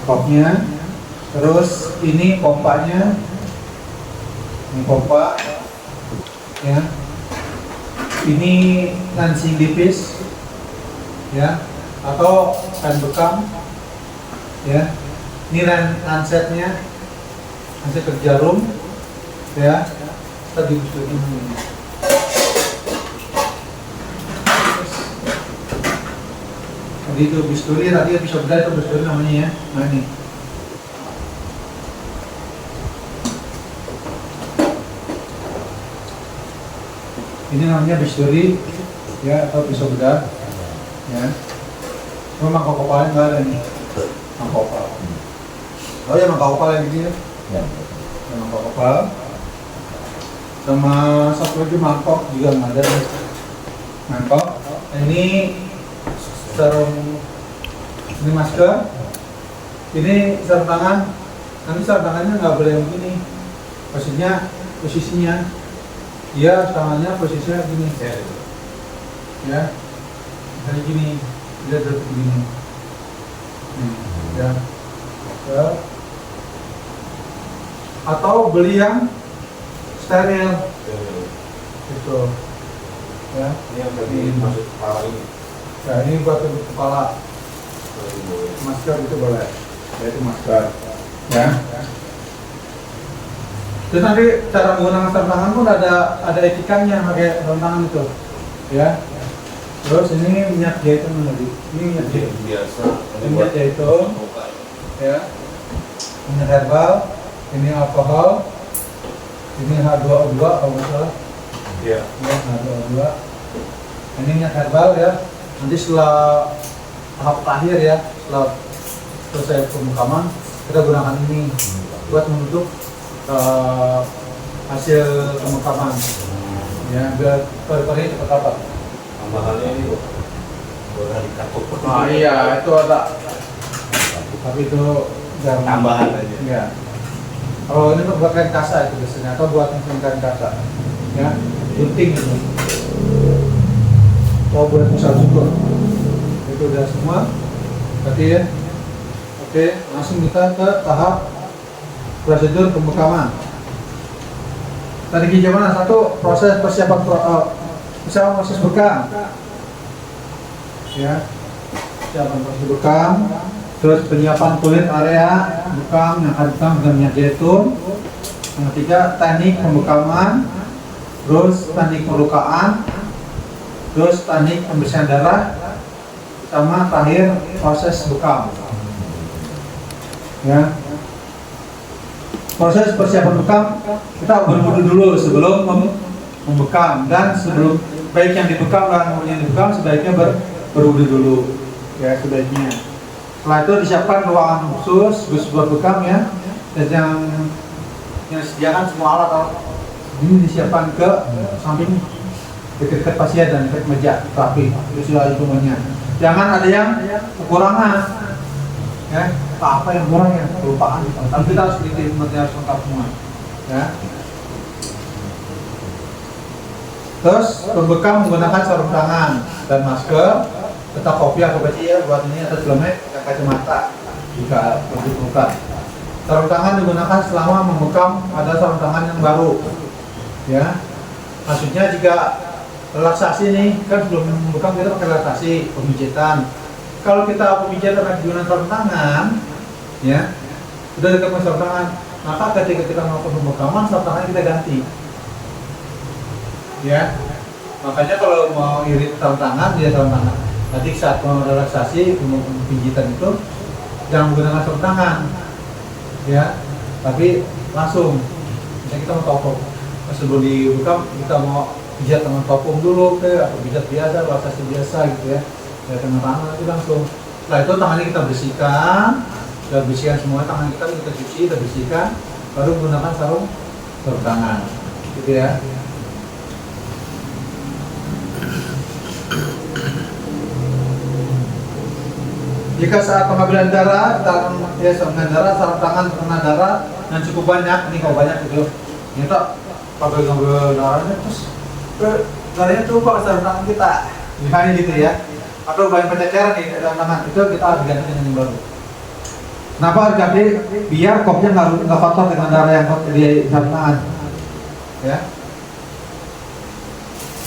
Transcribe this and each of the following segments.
kopnya. Terus ini pompanya, ini pompa, ya. Ini lansing tipis, ya, atau ban bekam, ya. Ini lancetnya, lancet berjarum, ya. Tadi ini. Tadi itu bisturi, tadi episode itu bisturi namanya ya. Nah ini. Ini namanya bisturi, ya, atau pisau bedah, ya. Cuma mangkok opalnya nggak ada nih, mangkok opal. Oh ya, mangkok opal yang gini ya. Ya, mangkok opal. Sama satu lagi mangkok juga nggak ada nih. Mangkok. Ini sarung, ini masker. Ini sarung tangan. Nanti sarung tangannya nggak boleh begini. Posisinya. Iya, tangannya posisinya gini, ya, kayak gini, dia terus begini, ya, atau beli yang steril, gitu, ya. Ini yang tadi masuk kepala ini. Ya, ini buat tutup kepala, masker itu boleh, ya itu masker, ya. Terus nanti cara menggunakan sarung tangan pun ada etikanya pakai sarung tangan itu, ya. Terus ini minyak zaitun tadi, ini minyak zaitun biasa, minyak zaitun, ya. Minyak herbal, ini alkohol, ini H2O2 kalau nggak salah, ya, H2O2. Ini minyak herbal ya. Nanti setelah tahap terakhir ya, setelah selesai pembukaman, kita gunakan ini buat menutup hasil pemakaman, ya, biar peri-peri cepat apa? tambahannya ini boleh dikatup. Nah iya, itu ada, tapi itu jarang. Tambahan aja. Ya. Kalau ini buat kain kasa itu biasanya, atau buat mesin kain kasa, ya, gunting itu. Atau buat misal syukur. Itu udah semua. Berarti ya. Oke, langsung kita ke tahap prosedur pembekaman. Tadi gimana? Satu, proses persiapan proses bekam. Ya, persiapan proses bekam. Terus penyiapan kulit area bekam yang akan bekam dengan minyak zaitun. Yang ketiga, teknik pembekaman. Terus teknik pelukaan. Terus teknik pembersihan darah. Sama terakhir proses bekam. Ya. Proses persiapan bekam, kita berwudu dulu sebelum membekam, dan sebelum baik yang dibekam dan yang dibekam sebaiknya berwudu dulu, ya sebaiknya. Setelah itu disiapkan ruangan khusus buat bekam ya, dan yang disediakan semua alat ini disiapkan ke samping dekat pasien dan dekat meja terapi, itu sudah semuanya. Jangan ada yang kekurangan. Ya, apa yang kurang ya, kelupaan. Tapi kita harus teliti, harus lengkap semua. Ya. Terus pembekam menggunakan sarung tangan dan masker, tetap kopi atau peci ya, buat ini atau helmet dan kacamata jika diperlukan. Sarung tangan digunakan selama membekam ada sarung tangan yang baru. Ya, maksudnya jika relaksasi nih, kan sebelum membekam kita pakai relaksasi, pemijitan. Kalau kita pemijat akan digunakan sarung tangan, ya, sudah dekat sarung tangan, maka ketika kita melakukan pembekaman, sarung tangan kita ganti, ya. Makanya kalau mau irit sarung tangan, dia sarung tangan. Nanti saat mau relaksasi, pemijatan itu jangan menggunakan sarung tangan, ya, tapi langsung. Misalnya kita mau topong, sebelum dibekam kita mau pijat dengan topong dulu, atau pijat biasa, relaksasi biasa gitu ya. Ya, dengan tangan itu langsung. Setelah itu tangannya kita bersihkan, semua tangan kita cuci, kita bersihkan, baru menggunakan sarung tangan, gitu ya. Jika saat pengambilan darah, sarung tangan terkena darah dan cukup banyak, ini kalau banyak gitu, nyata pakai ngambil darahnya terus darahnya tuh pakai sarung tangan kita, misalnya gitu ya. Atau banyak penceceran di dalam tangan, itu kita harus ganti dengan yang baru. Kenapa harus ganti? Biar kopnya nggak kotor dengan darah yang di saraf tangan. Ya.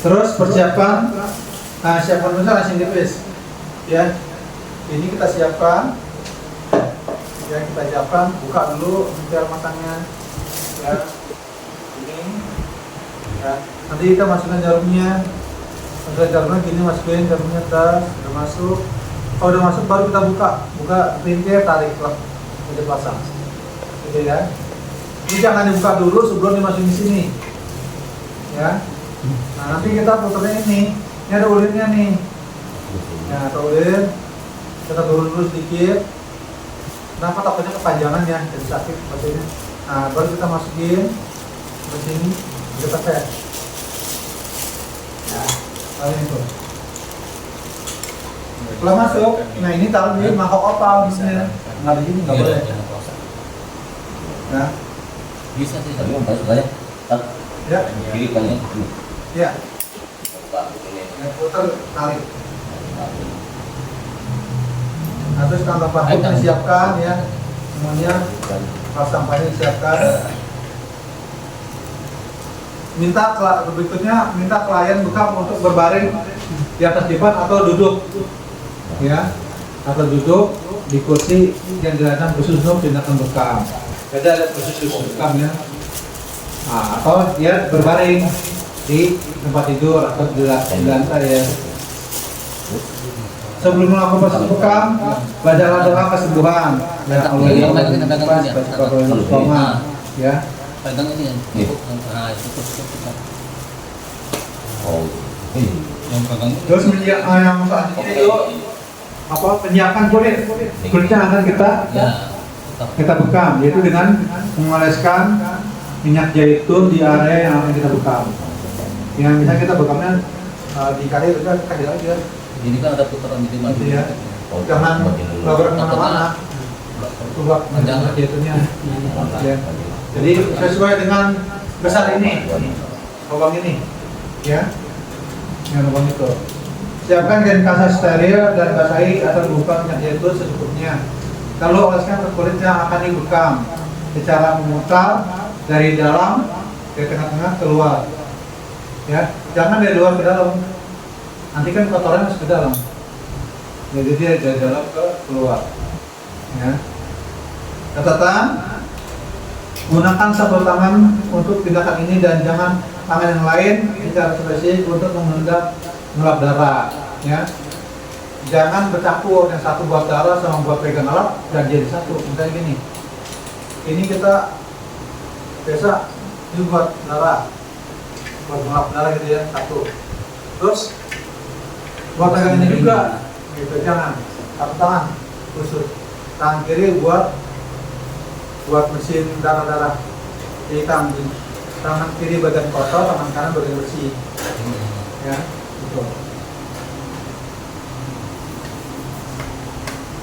Terus persiapan, siapkan dulu langsung tipis. Ya, ini kita siapkan. Ya, kita siapkan. Buka dulu cara masangnya. Ya, ini. Ya, nanti kita masukkan jarumnya. Masukkan jarumnya gini, masukin jarumnya tas. Udah masuk. Kalau udah masuk baru kita buka pinggir, tarik lah, udah pasang. Gitu ya. Ini jangan dibuka dulu sebelum dimasukin di sini. Ya. Nah, nanti kita putarnya ini. Ini ada ulirnya nih. Nah, ada ulir. Kita turun dulu sedikit. Kenapa takutnya kepanjangan ya, jadi sakit maksudnya. Nah, baru kita masukin ke sini, kita tes. Nah, lalu itu. Setelah masuk, nah ini taruh di mangkok opal misalnya. Nggak di sini, nggak boleh. Nah, bisa sih, tapi masuk aja. ya, Kiri kanan. ya. Yang putar tarik. Nah, terus kantong parfumnya disiapkan ya, semuanya. Pas sampahnya disiapkan. Berikutnya minta klien bekam untuk berbaring di atas divan atau duduk. Ya, atau duduk di kursi yang dirancang khusus untuk tindakan bekam. Jadi ada khusus bekam ya. Nah, atau dia berbaring di tempat tidur atau di lantai ya. Sebelum melakukan proses bekam, bacalah doa kesembuhan. Ya Allah ya Allah, ya. Pegang ini kan. Nah, itu. Oh. Yang pegang. Terus yang selanjutnya itu penyiapan kulitnya akan kita bekam, yaitu dengan mengoleskan minyak zaitun di area yang akan kita bekam. Yang bisa kita bekamnya di kali udah kasih aja. Jadi kan ada putaran di mana? Ya. Jangan labrak kemana-mana. Buat minyak zaitunnya. Ya. Jadi sesuai dengan besar ini, lubang ini, ya, yang lubang itu. Siapkan kain kasa steril dan basahi atau buka minyak zaitun secukupnya. Kalau oleskan ke kulit yang akan dibekam, secara memutar dari dalam ke tengah-tengah keluar. Ya, jangan dari luar ke dalam. Nanti kan kotoran masuk ke dalam. Jadi dia dari dalam ke keluar. Ya. Catatan, gunakan satu tangan untuk tindakan ini dan jangan tangan yang lain secara spesifik untuk mengelap darah. Ya. Jangan bercampur, yang satu buat darah sama buat pegang alat dan jadi satu. Misalnya gini, ini kita biasa ini buat darah, buat mengelap darah gitu ya, satu. Terus buat pegang ini juga, gitu, jangan satu tangan khusus. Tangan kiri buat mesin darah-darah. Jadi tangan kiri bagian kotor, tangan kanan bagian bersih. Ya, betul.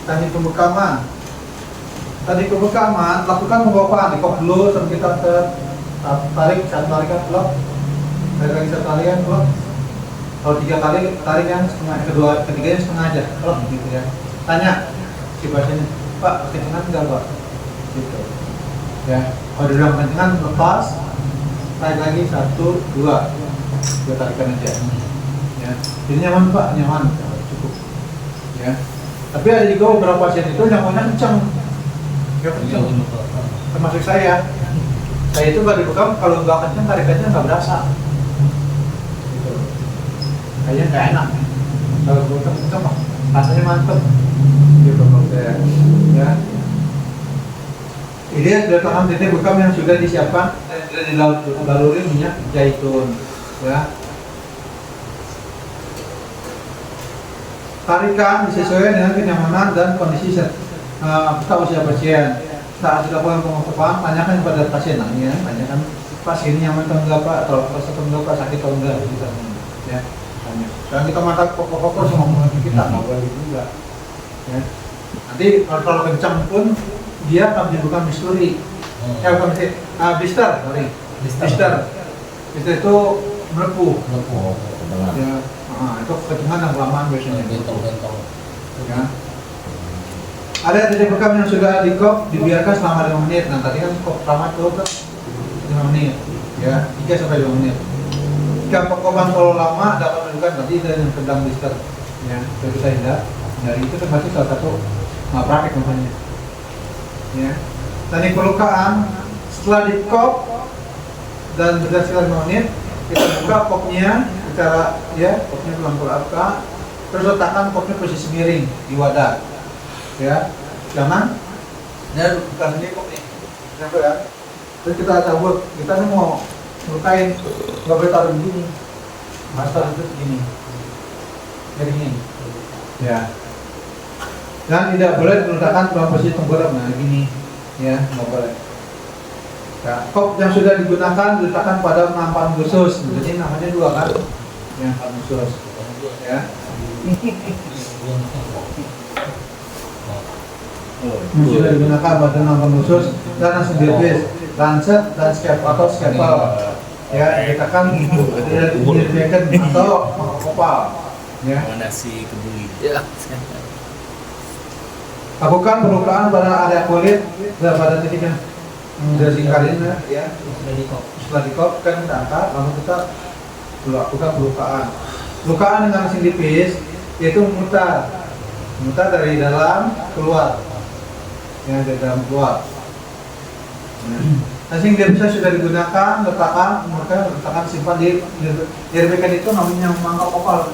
Teknik pembekaman. Lakukan pembawaan di kok dulu sampai kita tarik, satu tarikan blok, tarik lagi satu tarikan blok. Kalau 3 kali tarik yang setengah, ketiganya setengah aja, blok gitu ya. Tanya si pasiennya, Pak, kencengan enggak Pak? Gitu. Ya, kalau udah kencengan lepas, tarik lagi 1, 2 tarikan aja. Ya, jadi nyaman Pak, nyaman, cukup. Ya. Tapi ada juga beberapa pasien itu nyamannya kencang, ya kencang. Termasuk saya itu nggak dibekam, kalau nggak kencang tarikannya nggak berasa. Gitu. Kayaknya nggak enak. Kalau kencang rasanya mantep. Gitu kalau saya. Ya. Ini adalah tangan titik bekam yang sudah disiapkan dan sudah dilaluri minyak zaitun. Ya. Tarikan disesuaikan dengan kenyamanan dan kondisi kita usia pasien. Saat sudah pulang pengobatan, tanyakan kepada pasien, tanyakan pasien ini nyaman atau enggak Pak, atau rasa atau enggak Pak, sakit atau enggak, gitu. Ya, tanya. Dan kita mata pokok-pokok sama ngomongin kita, nggak boleh juga. Ya. Nanti kalau kencang pun dia akan menimbulkan misteri. Ya bukan misteri, blister, sorry. Blister itu melepuh. Ya. Itu kecengan yang kelamaan biasanya. Bentol. Ya. Area titik bekam yang sudah di kop dibiarkan selama 5 menit. Nah tadi kan kop pertama itu kan 5 menit, ya 3 sampai 5 menit. Jika pekopan terlalu lama dapat menunjukkan berarti ada yang sedang blister. Ya, itu kita hindar. Dari itu termasuk salah satu praktek namanya. Ya. Teknik pelukaan setelah di kop dan berdasarkan 5 menit, kita buka kopnya secara ya kopnya pelan-pelan, terus letakkan kopnya posisi miring di wadah. Ya, jangan ya bukan ini kok nih, sampai ya. Terus kita cabut, kita mau melukain, nggak boleh taruh begini, harus taruh itu begini, kayak gini, ya. Dan tidak boleh diletakkan dalam posisi tengkurap, nah gini, ya nggak boleh. Ya, kop yang sudah digunakan diletakkan pada nampan khusus, jadi namanya 2 kan, yang khusus, ya. Sudah digunakan pada nampan khusus dan langsung dilepis, lancet dan atau scalpel, ya ditekan tidak disediakan atau kopal, ya. Mana si kebuli? Ya. Lakukan pelukaan pada area kulit dan pada titik yang disingkarin, ya. Setelah di kop kan kita angkat, lalu kita lakukan pelukaan. Pelukaan dengan mesin tipis yaitu memutar dari dalam keluar. Ya, dari dalam keluar. Asing dia bisa sudah digunakan, letakkan simpan di rebekan itu namanya mangkok kopal.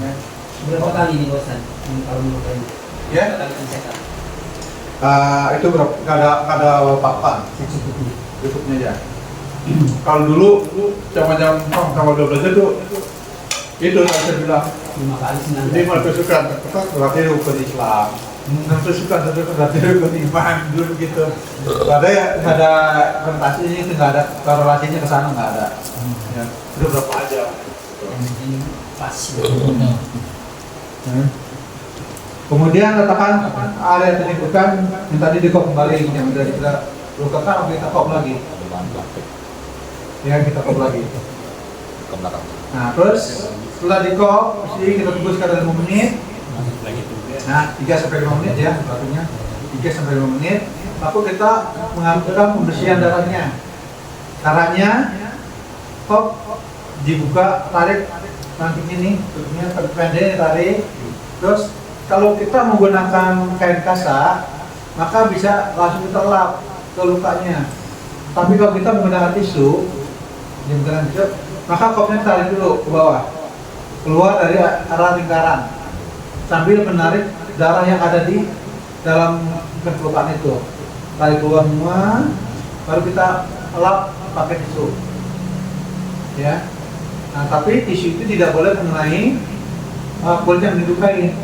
Ya. Berapa kali nih bosan kalau melukai? Ya. Kali pencetak. Itu berapa? Nggak ada papan. Cukupnya aja. Kalau dulu jam-jam sama 12 itu saya bilang 5 kali 9 jadi mau kesukaan berarti rukun Islam. Kesukaan berarti rukun iman dulu gitu. Nggak ada konotasi ini, nggak ada korelasinya ke sana, nggak ada. Ya, itu berapa aja. ini pas. Kemudian letakkan area yang dibuka yang tadi di kop kembali, yang sudah kita lukakan, kita kop lagi. Ya, kita kop lagi. Nah, terus setelah di kop, kita tunggu sekitar 5 menit. Nah, 3 sampai 5 menit ya, waktunya 3 sampai 5 menit. Lalu kita mengambilkan pembersihan darahnya. Caranya, kop dibuka, tarik nanti ini, tutupnya pendek tarik. Terus kalau kita menggunakan kain kasa, maka bisa langsung kita lap ke lukanya. Tapi kalau kita menggunakan tisu, maka kopnya tarik dulu ke bawah, keluar dari arah lingkaran, sambil menarik darah yang ada di dalam pelukan itu. Tarik keluar semua, baru kita lap pakai tisu. Ya. Nah, tapi tisu itu tidak boleh mengenai kulit yang dilukai.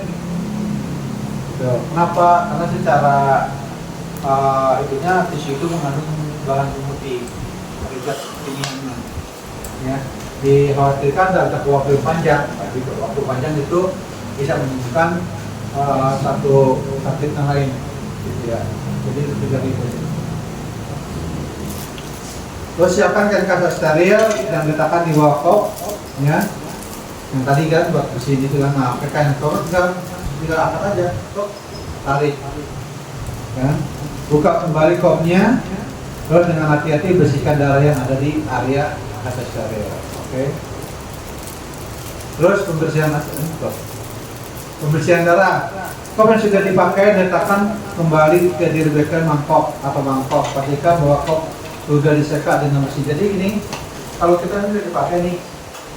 Kenapa? Karena secara itunya tisu itu mengandung bahan pemutih, akibat kenyamanan. Ya, dikhawatirkan dalam waktu panjang, tapi waktu panjang itu bisa menimbulkan satu sakit yang lain, gitu ya. Jadi itu tidak itu. Terus siapkan kain kasa steril dan letakkan di bawah kop, ya. Yang tadi kan buat bersih itu kan, nah pakai kain kop tinggal angkat aja, kok tarik, ya. Buka kembali kopnya, terus dengan hati-hati bersihkan darah yang ada di area kasa steril, oke. Terus pembersihan darah. Kop yang sudah dipakai letakkan kembali ke direbekan mangkok atau mangkok. Pastikan bahwa kop sudah diseka dengan bersih. Jadi ini kalau kita ini sudah dipakai nih,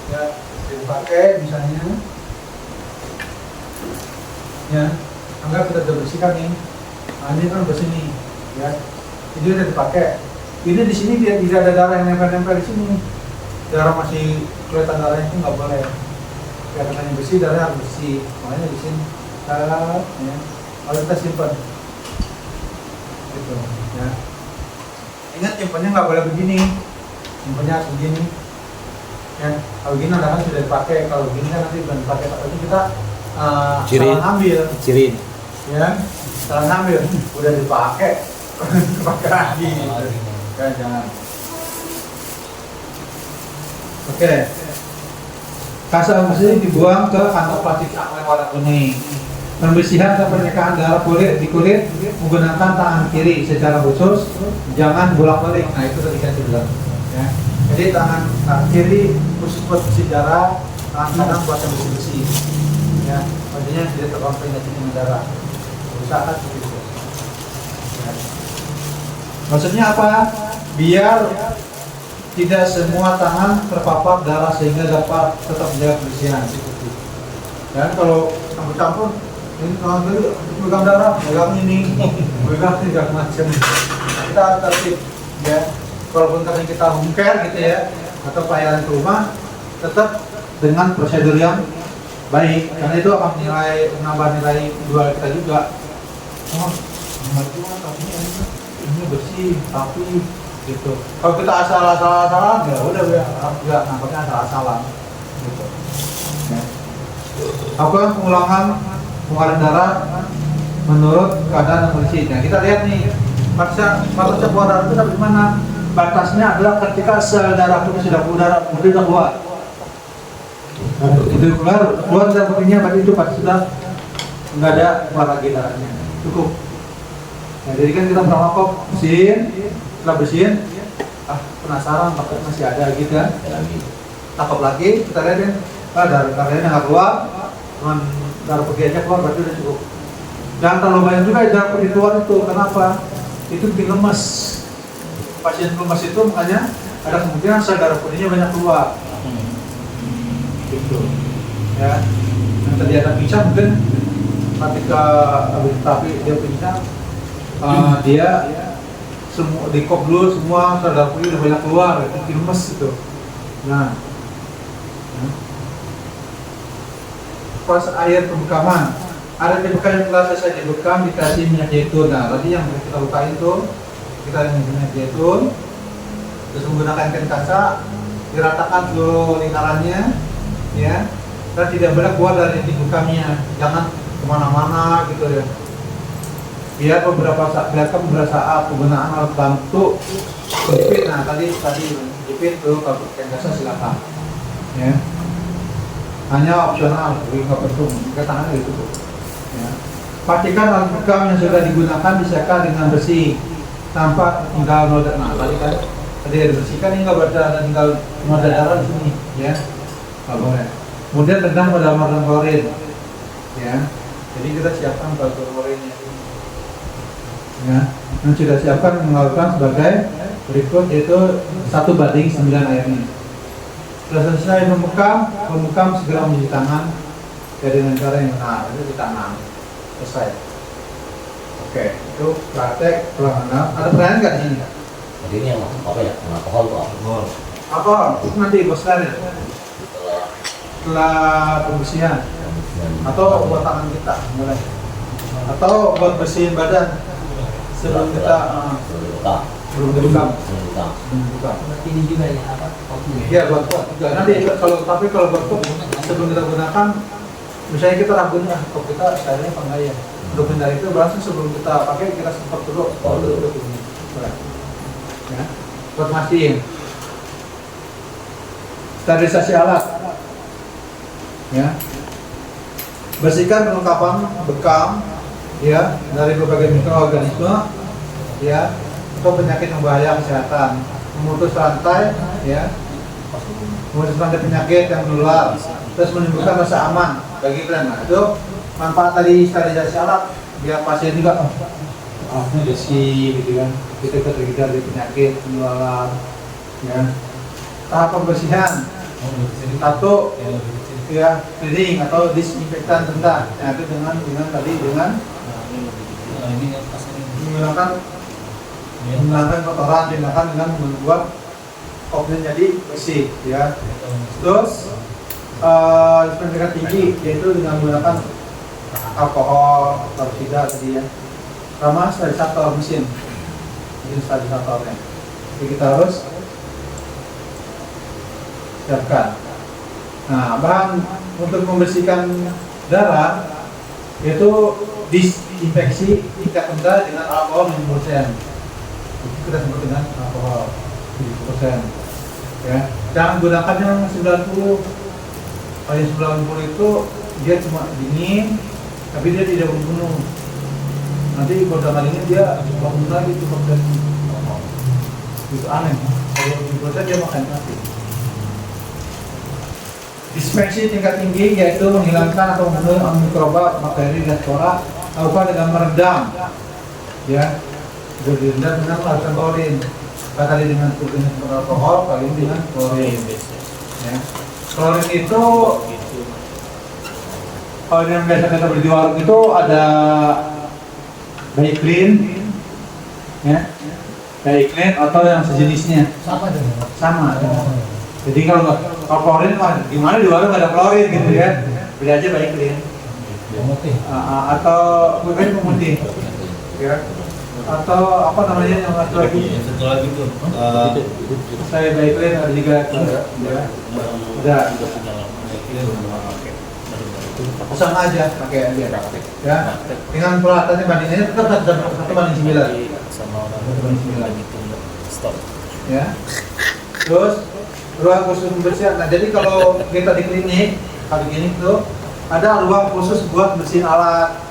ya dipakai misalnya, ya anggap kita sudah bersihkan nih. Nah, ini kan bersih nih, ya. Ini sudah dipakai. Ini di sini tidak ada darah yang nempel-nempel di sini. Darah masih kelihatan darahnya itu nggak boleh. Karena bersih, darah harus bersih. Makanya di sini, ya. Kalau kita simpan, gitu, ya. Ingat simpannya nggak boleh begini, simpannya harus begini. Ya, kalau begini kan sudah dipakai. Kalau begini kan nanti bukan dipakai, tapi kita salah ambil. Cirin. Ya, salah ngambil, udah dipakai, dipakai lagi. Ya, jangan. Oke. Kasa bersih dibuang ke kantong plastik yang warna kuning. Pembersihan dan penyekaan darah kulit di kulit menggunakan tangan kiri secara khusus, jangan bolak-balik. Nah itu tadi saya bilang. Ya. Jadi tangan kiri khusus buat bersih darah, tangan kanan buat yang bersih-bersih. Ya, artinya tidak terkontaminasi dengan darah. Usahakan begitu. Ya. Maksudnya apa? Biar tidak semua tangan terpapar darah sehingga dapat tetap menjaga kebersihan. Dan kalau campur-campur, ini tangan kiri pegang darah, pegang ini, pegang tidak macam. Kita tertib, ya. Walaupun tadi kita home care gitu ya, atau pelayanan ke rumah, tetap dengan prosedur yang baik, karena itu akan menambah nilai jual kita juga. Oh, tapi ini bersih, tapi gitu. Kalau kita asal-asalan, ya udah ya, nampaknya asal-asalan. Gitu. Ya. Apa pengulangan darah menurut keadaan dan kondisi. Nah, kita lihat nih, batasnya keluar darah itu sampai mana? Batasnya adalah ketika sel darah itu sudah keluar. Itu keluar darah putihnya, berarti itu pasti sudah nggak ada keluar lagi darahnya, cukup. Nah, jadi kan kita pertama kok bersihin, setelah bersihin, penasaran takut masih ada gitu kan? Tangkap lagi, kita lihat darahnya nggak keluar, cuman darah putih aja keluar, berarti udah cukup. Jangan terlalu banyak juga darah putih keluar itu, kenapa? Itu bikin lemes. Pasien lemes itu makanya ada kemungkinan sel darah putihnya banyak keluar. Gitu. Ya. Yang tadi ada pincang mungkin ketika habis terapi dia pincang, dia semua di kop dulu semua sel darah putih udah banyak keluar, itu bikin lemes itu. Nah. Pas air pembekaman, ada dibekam yang telah selesai dibekam dikasih minyak zaitun. Nah, tadi yang kita bukain tuh, kita minyak zaitun, terus menggunakan kain kaca, diratakan seluruh lingkarannya, ya, dan tidak boleh keluar dari dibekamnya, jangan kemana-mana gitu ya. Biar beberapa saat penggunaan alat bantu jepit. Nah, tadi jepit tuh kalau kain kaca silakan, ya. Hanya opsional, jadi nggak perlu, kita tangan gitu tuh. Ya. Pastikan alat bekam yang sudah digunakan disekat dengan bersih, tanpa tinggal noda. Nah, tadi dibersihkan, ini nggak ada tinggal noda darah di sini, ya, nggak boleh. Kemudian rendam menggunakan klorin, ya. Jadi kita siapkan klorinnya, ya. Dan sudah siapkan melakukan sebagai berikut, yaitu 1:9 airnya. Setelah selesai memukam segera mencuci tangan ya, dengan cara yang benar, itu di tangan. Selesai. Oke, itu praktek penanganan. Ada pertanyaan nggak di sini? Jadi ini yang masuk apa ya? Yang alkohol tuh alkohol. Alkohol itu nanti boskan ya. Setelah pembersihan atau buat tangan kita mulai, atau buat bersihin badan sebelum kita belum dibekam. Ini juga ya apa? Kopi. Iya, buat kok juga. Nanti kalau buat kok sebelum kita gunakan, misalnya kita ragunya kok kita stylenya apa enggak ya. Untuk hindari itu langsung sebelum kita pakai kita semprot dulu ini. Ya. Buat mastiin. Sterilisasi alat. Ya. Bersihkan perlengkapan bekam ya dari berbagai mikroorganisme ya, atau penyakit membahayakan kesehatan, memutus rantai ya, memutus rantai penyakit yang menular, terus menimbulkan rasa aman bagi klien. Nah, itu manfaat tadi sterilisasi alat, biar pasien juga ini bersih gitu kan, kita terhindar dari penyakit penularan ya. Tahap pembersihan, satu ya, cleaning atau disinfektan rendah, nah, itu dengan menggunakan kotoran, tindakan dengan membuat kopnya jadi bersih ya. Terus disinfektan tinggi, yaitu dengan menggunakan alkohol, peroksida tadi ya, sama sterilisator mesin sterilisatornya. Jadi kita harus siapkan. Nah, bahan untuk membersihkan darah yaitu disinfeksi tingkat rendah dengan alkohol 70%. Kita sebut dengan alkohol 70%. Ya, jangan gunakan yang 90. Kalau yang 90 itu dia cuma dingin, tapi dia tidak membunuh. Nanti kalau kalinya dia bangun lagi tuh proses itu aneh. Kalau di proses dia makan mati. Dispersi tingkat tinggi yaitu menghilangkan atau membunuh mikroba, bakteri, dan spora lakukan dengan meredam, ya, direndam dengan larutan klorin. Kali dengan alkohol, kali ini dengan klorin. Ya. Klorin itu kalau yang biasa kita beli di warung itu ada Bayclean, ya, Bayclean atau yang sejenisnya. Sama dengan. Sama. Jadi kalau klorin gimana di warung ada klorin gitu ya, beli aja Bayclean. Atau mungkin pemutih, ya. Atau apa namanya yang satu lagi? Satu lagi tuh. Saya Bayclean ada juga, ya. Udah. Pasang aja pakai dia, ya. Dengan peralatannya bandingannya tetap 1:9. Sama orang itu stop. Ya. Terus ruang khusus pembersihan. Nah, jadi kalau kita di klinik, kalau di klinik tuh ada ruang khusus buat bersihin alat.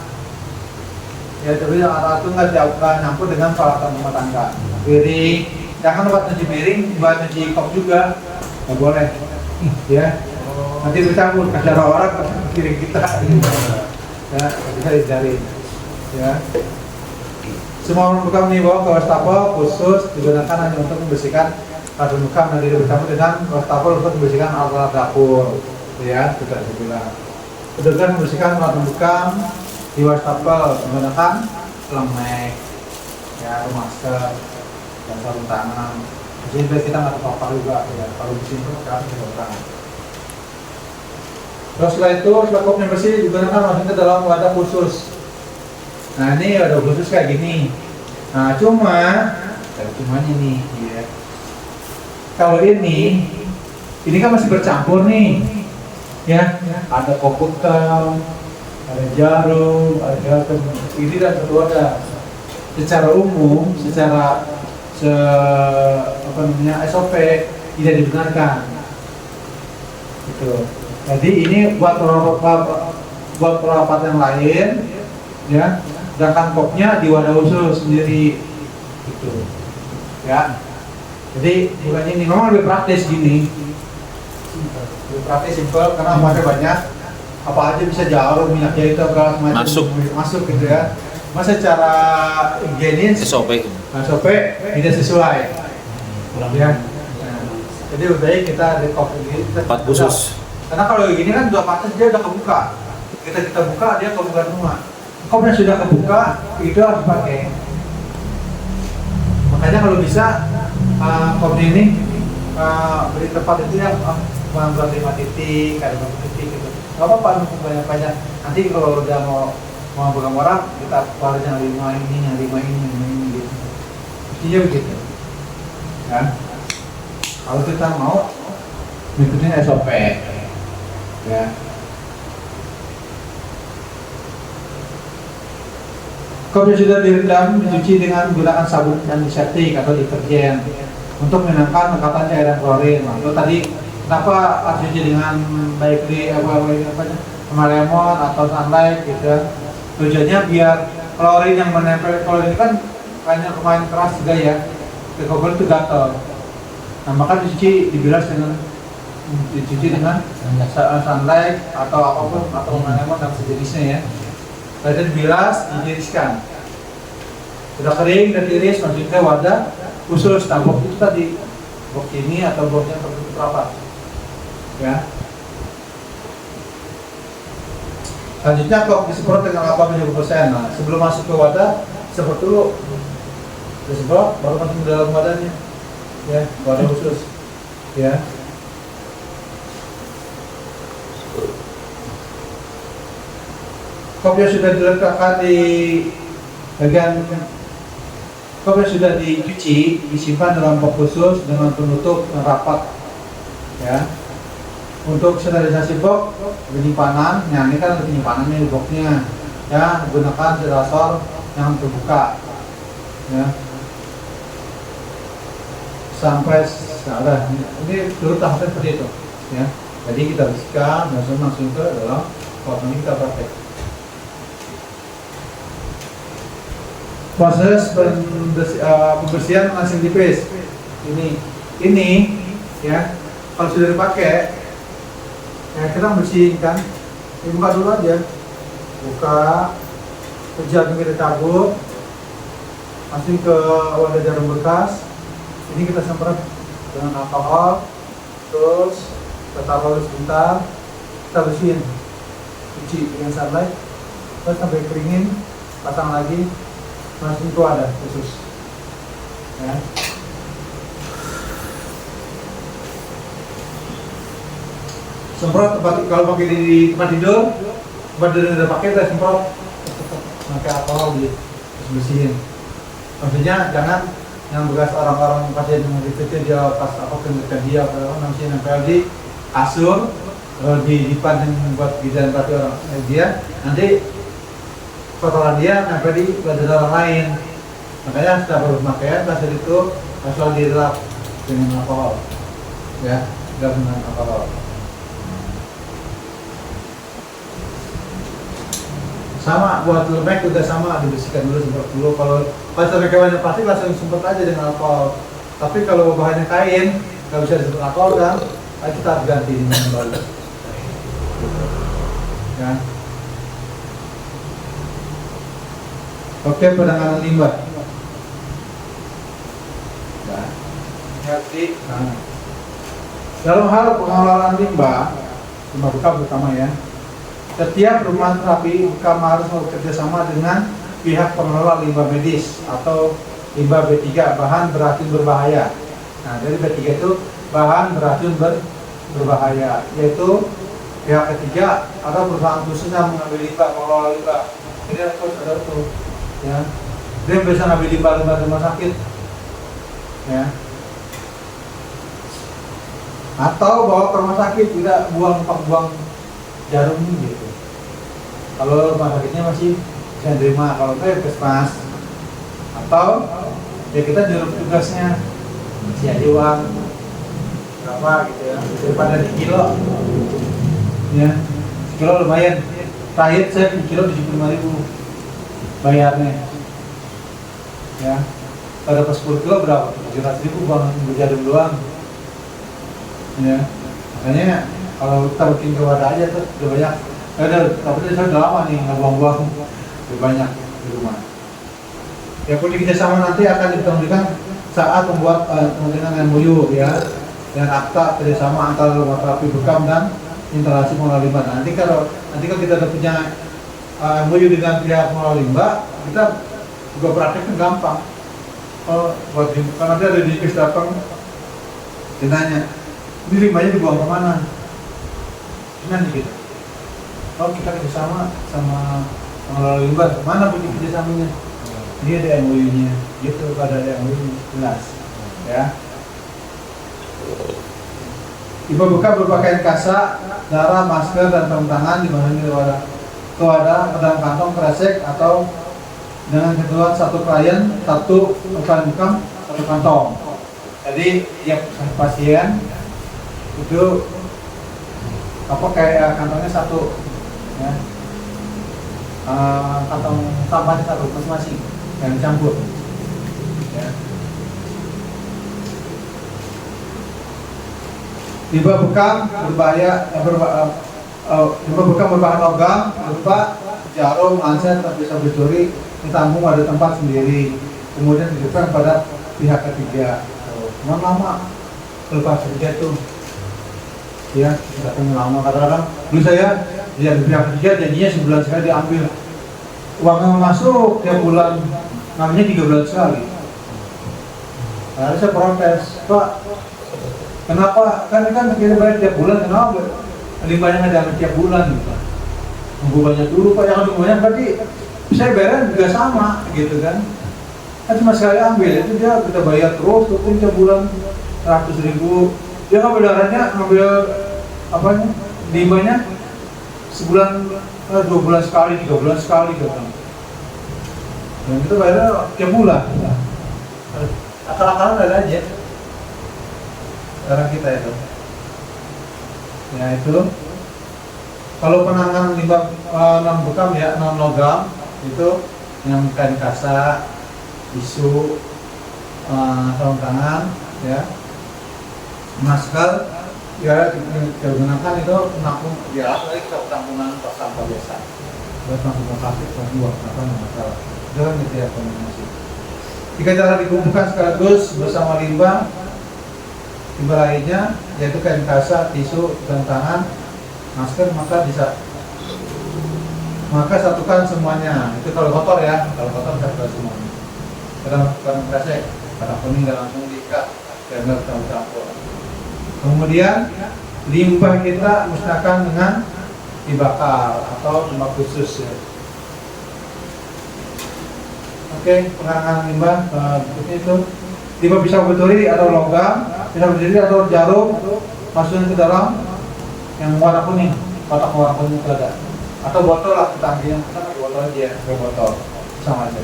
Ya, tapi yang alat itu nggak nyampur dengan peralatan rumah tangga. Piring, jangan buat cuci piring, buat cuci kop juga, nggak boleh. Ya, nanti bercampur ada orang piring kita. Ya, bisa dihindarin. Ya. Semua bekam ini bawa ke wastafel khusus digunakan hanya untuk membersihkan kardus bekam dan tidak bercampur dengan wastafel untuk membersihkan alat dapur. Ya, sudah saya bilang. Petugas membersihkan alat bekam di wastafel menggunakan lemek, ya, masker, dan sarung tangan. Jadi biar kita nggak terpapar juga, ya. Kalau di sini kan kita tangan. Terus setelah itu, setelah kopnya bersih digunakan masukkan ke dalam wadah khusus. Nah, ini wadah khusus kayak gini. Nah, cumanya nih, ya. Kalau ini kan masih bercampur nih, ya. Ada koputel, ada jarum, ada ini dan satu wadah. Secara umum, secara SOP tidak dibenarkan. Gitu. Jadi ini buat perawat yang lain, ya. Sedangkan kopnya di wadah khusus sendiri, gitu. Ya. Jadi bulan ini memang lebih praktis gini. Lebih praktis, simpel, karena amatnya banyak. Apa aja bisa jarum, minyak jahitan, segala macam masuk gitu ya. Mas secara higienis SOP tidak sesuai. Ya. Nah, jadi lebih baik kita di kopi tempat khusus. Karena kalau gini kan udah panas, dia udah kebuka. Kita buka, dia kebuka semua. Kopnya sudah kebuka, itu harus pakai. Makanya kalau bisa kopi ini beri tempat itu yang buat 5 titik, ada 5 titik gitu. Gak apa-apa untuk banyak-banyak. Nanti kalau udah mau pegang orang, kita keluarin yang 5 ini, yang 5 ini, yang 5 ini gitu. Mestinya begitu. Ya. Kalau kita mau ngikutin SOP, ya. Kopi sudah direndam, dicuci dengan menggunakan sabun antiseptik atau deterjen untuk menghilangkan lekatan cairan klorin. Lalu tadi kenapa harus cuci dengan baik di sama lemon atau sunlight gitu? Tujuannya biar klorin yang menempel, klorin ini kan banyak lumayan keras juga ya, klorin itu gatal. Nah, maka dibilas dengan sunlight atau apapun atau lemon dan sejenisnya ya. Lalu dibilas, ditiriskan. Sudah kering dan tiris, masukin ke wadah khusus. Nah, box itu tadi, box ini atau box yang tertutup rapat. Ya. Selanjutnya kok disemprot dengan 80%. Nah, sebelum masuk ke wadah, semprot dulu. Disemprot, baru masuk ke dalam wadahnya. Ya, wadah khusus. Ya. Kopi yang sudah diletakkan di bagian kopi yang sudah dicuci disimpan dalam box khusus dengan penutup yang rapat, ya. Untuk sterilisasi box penyimpanan, nah ini kan ada penyimpanannya di boxnya, ya, gunakan selasor yang terbuka, ya, sampai ada ini turut tahapan seperti itu, ya. Jadi kita bersihkan langsung ke dalam box ini kita pakai. proses pembersihan langsing tipis. Ini ya, kalau sudah dipakai, ya kita bersihkan. Buka dulu aja, buka, jarum kita cabut, masukin ke wadah jarum bekas. Ini kita semprot dengan alkohol, terus kita taruh sebentar, kita bersihin, cuci dengan sunlight, terus sampai keringin, pasang lagi, masukin ke wadah khusus. Ya. Semprot kalau pakai di tempat tidur yang udah pakai kita semprot pakai alkohol gitu, bersihin. Maksudnya jangan yang bekas orang-orang pasien yang itu dia pas kengekan dia masih nempel di kasur, di dipan yang buat bidan berarti orang dia nanti kotoran dia nempel di badan orang lain. Makanya setelah berpakaian kasur itu asal dilap dengan alkohol, ya, dengan alkohol. Sama buat lembek juga sama, dibersihkan dulu, semprot dulu. Kalau pakai bahannya plastik langsung semprot aja dengan alkohol. Tapi kalau bahannya kain nggak bisa disemprot alkohol kan, kita harus ganti dengan baru. Ya. Oke, penanganan limbah. Ya. Ngerti. Nah. Dalam hal pengelolaan limbah bekas pertama ya. Setiap rumah terapi BKAM harus bekerja sama dengan pihak pengelola limbah medis atau limbah B3, bahan beracun berbahaya. Nah, dari B3 itu bahan beracun berbahaya, yaitu pihak ketiga atau perusahaan khusus yang mengambil limbah, mengelola limbah. Ini ada tuh, ya. Dia bisa ngambil limbah rumah sakit, ya. Atau bawa ke rumah sakit, tidak buang jarum gitu. Kalau rumah sakitnya masih bisa terima, kalau enggak ya puskesmas. Atau ya kita juru tugasnya masih ada uang berapa gitu ya, daripada di kilo. Ya, kilo lumayan. Terakhir saya di kilo 75.000 bayarnya. Ya, pada pas 10 kilo berapa? 700.000 bang jarum doang. Ya, makanya kalau kita bikin ke wadah aja tuh udah banyak. Tapi saya udah lama nih nggak buang-buang, udah banyak di rumah. Ya kode kerjasama nanti akan dipertemukan saat membuat dengan MOU ya, dan akta kerjasama antara rumah terapi BKAM dan instalasi pengelola limbah. Nanti kalau kita udah punya MOU dengan pihak pengelola limbah, kita juga prakteknya gampang. Buat kan nanti ada di datang, ditanya, ini limbahnya dibuang kemana? Nanti gitu. Oh kita kerjasama sama pengelola limbah, mana bunyi kerjasamanya? Ini ada MOU-nya, gitu. Ada MOU jelas, ya. Limbah bekas berpakaian kasar, darah, masker, dan sarung tangan dimasukin ke wadah dalam kantong kresek atau dengan ketentuan satu klien, satu bekam, satu kantong. Jadi tiap pasien itu kayak kantongnya satu, ya. Kantong sampahnya satu masing-masing, yang dicampur, ya. Limbah bekam berbahaya, limbah bekam berbahan logam berupa jarum, lancet, bisa dicuri, ditampung pada tempat sendiri, kemudian diberikan pada pihak ketiga. Lama lepas kerja tuh, ya datang lama. Kadang-kadang dulu saya di pihak ketiga janjinya sebulan sekali diambil, uangnya masuk tiap bulan, namanya 3 bulan sekali. Lalu saya protes, Pak, kenapa? Kan kita bayar tiap bulan, kenapa limbahnya nggak diambil tiap bulan gitu? Nunggu banyak dulu Pak, jangan nunggu banyak, berarti saya bayar juga sama gitu kan? Kan cuma sekali ambil, itu dia kita bayar terus, walaupun tiap bulan 100.000. Dia ngambil darahnya, ngambil apanya, limbahnya sebulan, 2 bulan sekali, 3 bulan sekali gitu. Dan kita bayar tiap bulan. Akal-akalan ada aja darah kita itu. Ya itu. Kalau penanganan limbah non bekam ya, non logam itu yang kain kasa, tisu, sarung tangan, ya, masker, ya digunakan itu penampung, ya lagi kita penampungan sampah biasa, buat penampungan plastik, buang apa nggak masalah, dengan media kombinasi. Jika cara dikumpulkan sekaligus bersama limbah lainnya, yaitu kain kasa, tisu, dan tangan, masker, maka satukan semuanya. Itu kalau kotor ya, kalau kotor satukan semuanya. Kita masukkan kresek, karena kuning dan langsung diikat dan nggak campur. Kemudian limbah kita musnahkan dengan dibakar atau tempat khusus ya. Oke, penanganan limbah berikutnya itu limbah bisa berduri atau logam, bisa berduri atau jarum, masukin ke dalam yang warna kuning, kotak warna kuning itu ada. Atau botol lah, kita ambil yang botol aja, botol sama aja.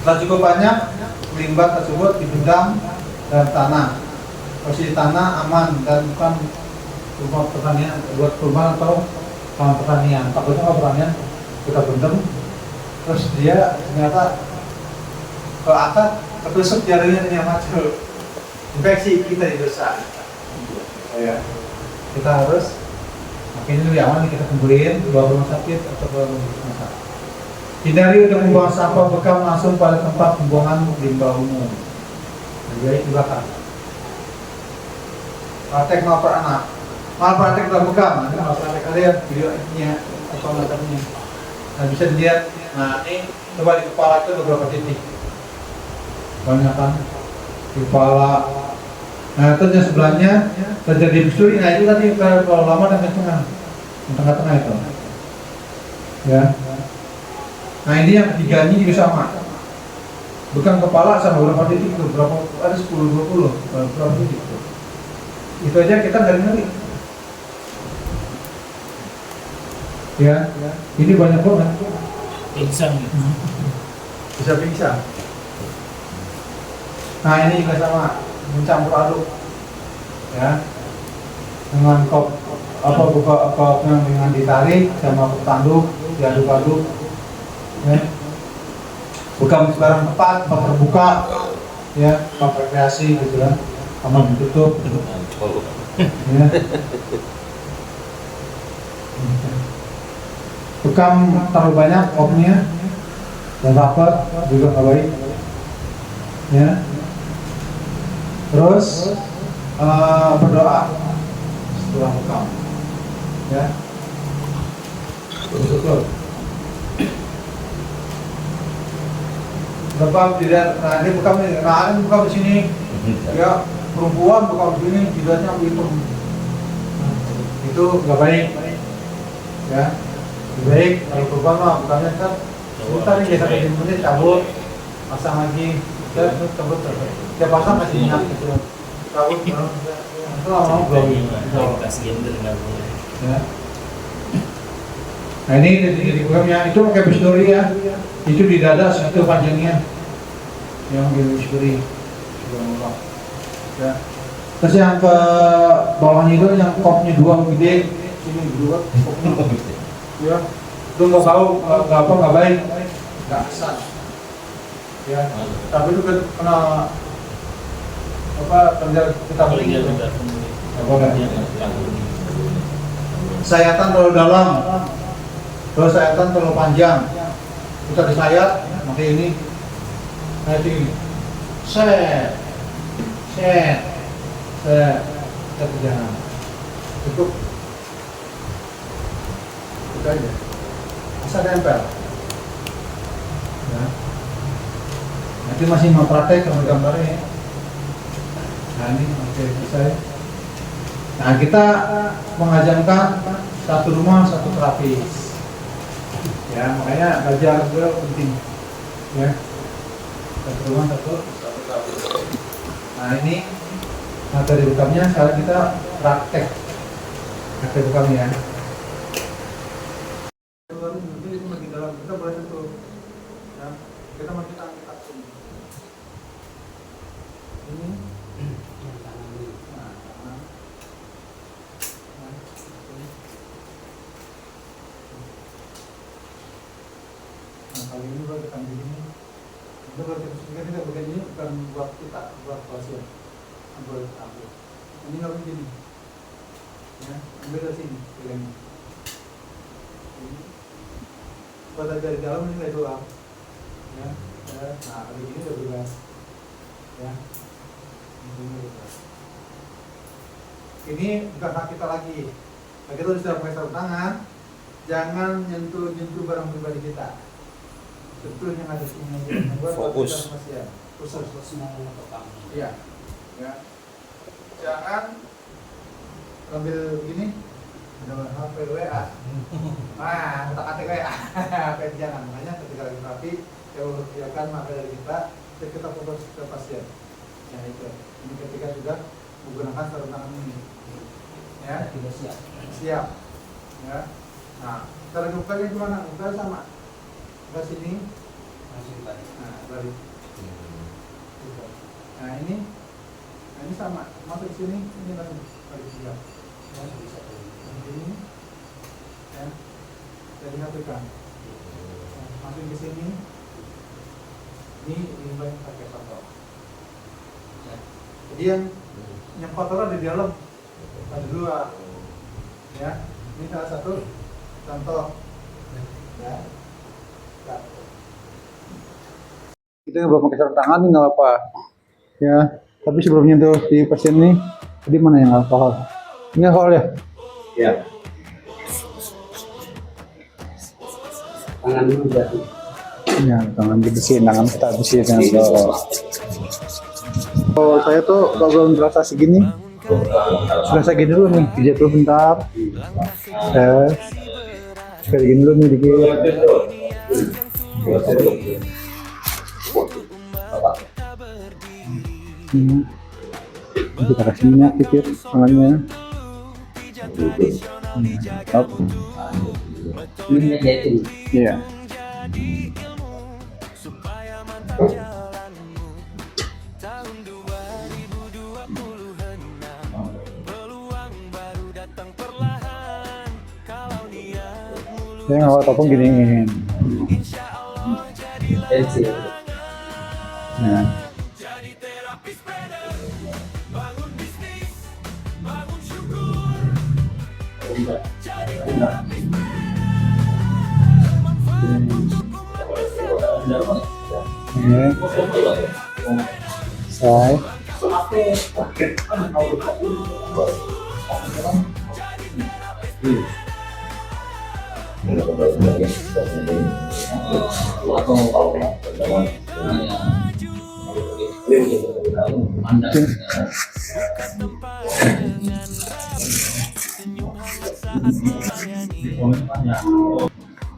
Setelah cukup banyak, limbah tersebut dipendam dalam tanah. Posisi tanah aman dan bukan rumah pertanian, buat perumahan atau lahan pertanian. Takutnya kalau pertanian kita bendam, terus dia ternyata ke atas ketusuk jaringnya yang maju, infeksi kita di dosa. Ya, kita harus makanya lebih aman kita kumpulin bawa rumah sakit atau ke rumah sakit. Hindari untuk membuang sampah bekam langsung pada tempat pembuangan limbah umum. Lebih baik dibakar. Praktek malpraktek malpraktek dalam bekam. Nanti malpraktek kalian videonya atau materinya. Nah bisa dilihat. Nah ini coba di kepala itu beberapa titik. Banyak kan di kepala. Nah terus yang sebelahnya terjadi bisturi. Nah itu tadi kalau lama dan tengah, tengah-tengah itu. Ya. Nah ini yang ketiga ini juga sama. Bukan kepala sama beberapa titik itu, berapa ada 10-20 berapa titik itu. Itu aja kita ngeri. Ya, ini banyak banget. Pingsan. Bisa pingsan. Nah ini juga sama, mencampur aduk. Ya, dengan kop kopnya dengan ditarik sama kop tanduk diaduk-aduk. Ya. Bukan sembarang tempat, terbuka, ya, rekreasi gitu kan, aman ditutup. Ya. Bekam terlalu banyak kopnya dan rapat juga nggak baik. Ya. Terus berdoa setelah bekam. Ya. Bersyukur. Berapa tidak, nah ini bekam nih, nah ini bekam di sini, ya perempuan bekam di sini, jidatnya hitam, itu nggak baik, ya, lebih baik kalau perempuan mah bekamnya kan, sebentar nih kita bikin menit cabut, pasang lagi, ya cabut, ya pasang kasih minyak gitu, cabut, itu lama belum, ya. Nah ini di bekamnya itu pakai bisturi ya. Itu di dada segitu panjangnya yang di bisturi ya. Terus yang ke bawahnya itu yang kopnya dua gede sini dua kopnya ya itu nggak bau nggak baik nggak asal ya tapi itu kena apa kerja kita beli gitu sayatan terlalu dalam terus sayatan terlalu panjang kita disayat, makanya ini ini set kita jangan cukup itu aja asal nempel ya. Nanti masih mau praktek sama gambarnya. Nah ini oke selesai. Nah kita mengajamkan satu rumah satu terapis. Ya, makanya belajar juga penting. Ya. Satu rumah satu. Nah, ini materi bekamnya sekarang kita praktek. Materi bekamnya. Itu lagi dalam kita boleh sentuh. Ya. Kita masih angkat sini. Ini kali ini kita ambil ini sertifikat kita bagian ini bukan buat kita, buat pasien. Ambil. Ini nggak begini. Ya, ambil dari sini, pegangnya. Ini. Pada dari dalam ini saya doang. Ya, nah kalau gini udah bebas. Ya, ini bebas. Ini bukan hak kita lagi. Nah, kita sudah pakai sarung tangan, jangan nyentuh barang pribadi kita. Betul yang ada sini aja. Fokus. Khusus. Semua potong. Iya. Ya. Jangan ambil begini. Ada HP WA. Nah, otak-atik WA. HP jangan. Makanya ketika lagi terapi, kalau kerjakan maka dari kita fokus ke pasien. Ya itu. Ini ketika sudah menggunakan sarung tangan ini. Ya, Tidak siap. siap. Ya. Nah, cara bukanya gimana? Bukanya sama. Ke sini. Langsung balik. Nah, balik. Nah, ini sama. Masuk ke sini, ini langsung balik siap. Langsung bisa tuh. Ini ya. Jadi satukan. Masuk ke sini. Ini pakai kotor. Ya. Jadi yang kotor ada di dalam. Ada dua. Ya. Ini salah satu contoh. Ya. Kita nggak boleh pakai sarung tangan, ini nggak apa-apa. Ya. Tapi sebelumnya tuh di pasien ini, tadi mana yang alkohol? Ini alkohol ya? Iya. Tangan dulu berarti. Ya, tangan dibersihin, tangan kita bersihin dengan alkohol. Oh, saya tuh kalau belum berasa segini, berasa gini dulu nih, pijat dulu bentar. Sekali gini dulu nih dikit. Kita kasih minyak dikit tangannya. Up. Ini jahit. Iya. Saya nggak apa-apa giniin. Pensil. Ya. Ini. Saya.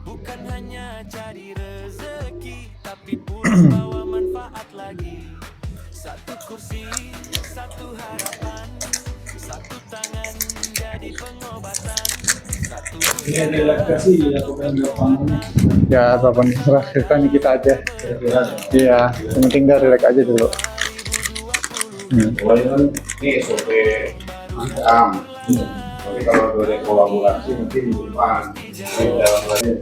Bukan hanya cari rezeki, tapi pun bawa manfaat lagi. Satu kursi, satu harapan, satu tangan jadi pengobatan. Satu Ya, apapun serahkan kita aja. Iya, yang penting dah relax aja dulu. Ini SOP am. Tapi kalau boleh kolaborasi mungkin di depan di dalam lagi.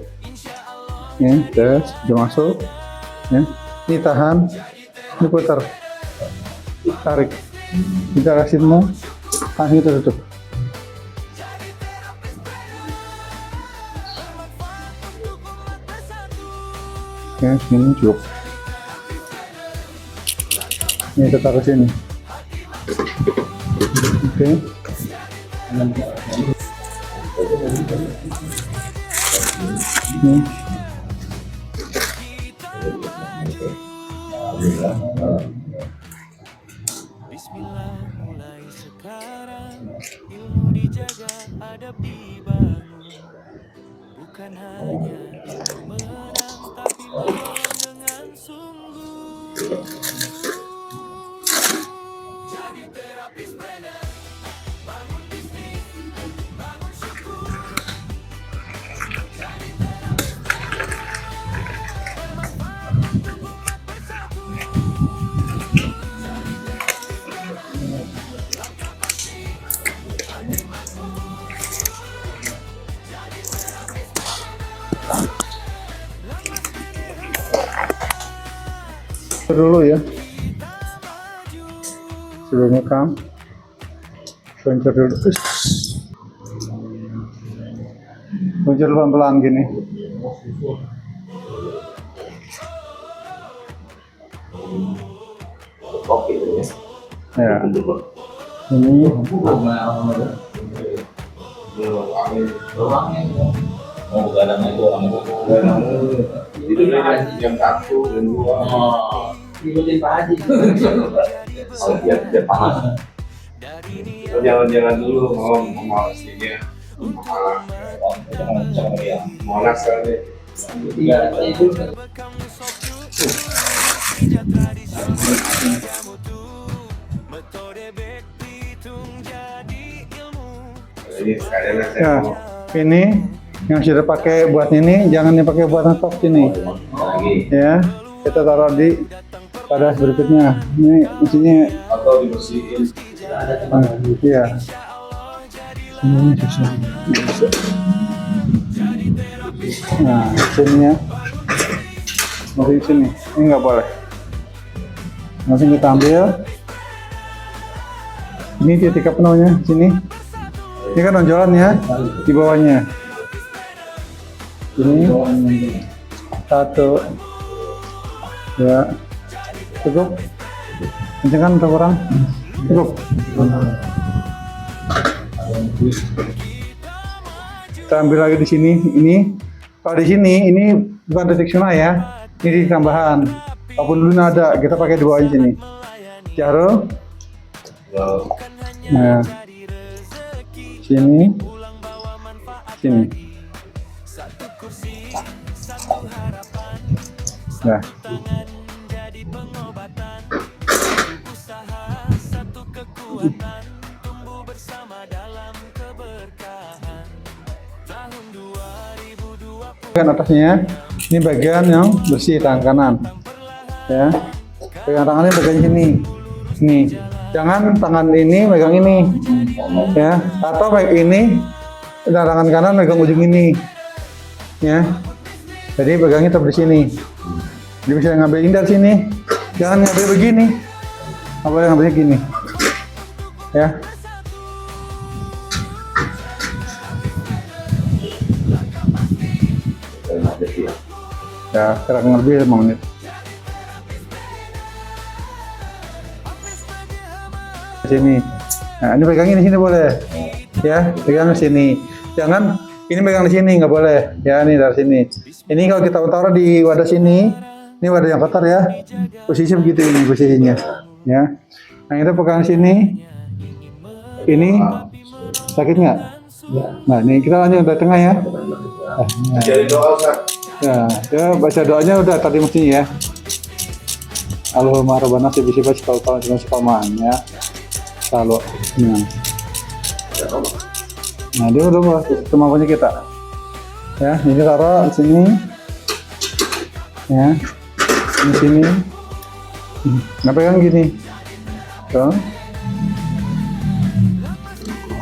Ya, terus udah masuk. Ya, ini tahan, ini putar, tarik. Kita kasih mau, kasih kita tutup. Ya, ini cukup. Ini kita taruh sini. Oke. Ini. Bismillah mulai sekarang, ilmu dijaga, adab dibangun. Bukan hanya ilmu menang, tapi menolong dengan sungguh. Jadi terapis benar, bangun bisnis, bangun syukur. Jadi terapis bermanfaat untuk umat bersatu. Dulu ya. Sebelum ngekam. Pencet dulu. Pencet pelan-pelan gini. Oke itu ya. Ya. Ini Oh, gadang itu orang itu. Itu jam 1 dan 2. Oh, Ikutin Pak Haji. oh dia panas. Kita jalan-jalan dulu, mau pastinya. Monas kali. Iya, itu. Jadi sekalian saya ya, mau ini yang sudah pakai buat ini jangan dipakai buat ngetok sini. Lagi. Ya, kita taruh di pada berikutnya. Ini isinya atau dibersihin. iya. Ini susah. Nah, sini ya. Dari sini. Ini nggak boleh. Langsung kita ambil. Ini titik apa namanya? Sini. Ini kan onjolannya di bawahnya. Ini 1, 2, cukup. Kencengkan atau kurang? Cukup. Kita ambil lagi di sini. Ini kalau di sini ini bukan titik sunai ya. Ini titik tambahan. Walaupun dulu ada, kita pakai di bawahnya sini. Jarum. Nah, sini, sini. Nah. Bagian atasnya, ini bagian yang bersih tangan kanan, ya. Pegang tangannya bagian sini, ini. Jangan tangan ini megang ini, ya. Atau ini, tangan kanan megang ujung ini, ya. Jadi pegangnya tetap di sini. Dia bisa ngambil ini dari sini, jangan ngambil begini, nggak boleh ngambilnya gini, ya. Ya, kurang lebih 5 menit. Sini. Nah, ini pegangin di sini boleh. Ya, pegang di sini. Jangan ini pegang di sini nggak boleh. Ya, ini dari sini. Ini kalau kita taruh di wadah sini, ini wadah yang kotor ya. Posisi begitu ini posisinya. Ya. Nah, kita pegang sini. Ini sakit nggak? Nah, ini kita lanjut dari tengah ya. Nah, Jadi doa Ustaz. ya, ya baca doanya udah tadi mestinya ya. Allahumma rabbana bisa baca kalau cuma sekaman ya. Kalau nah dia udah kemampuannya kita. Ya, ini taruh di sini. Ya. Di sini. Nah, pegang gini. Tuh.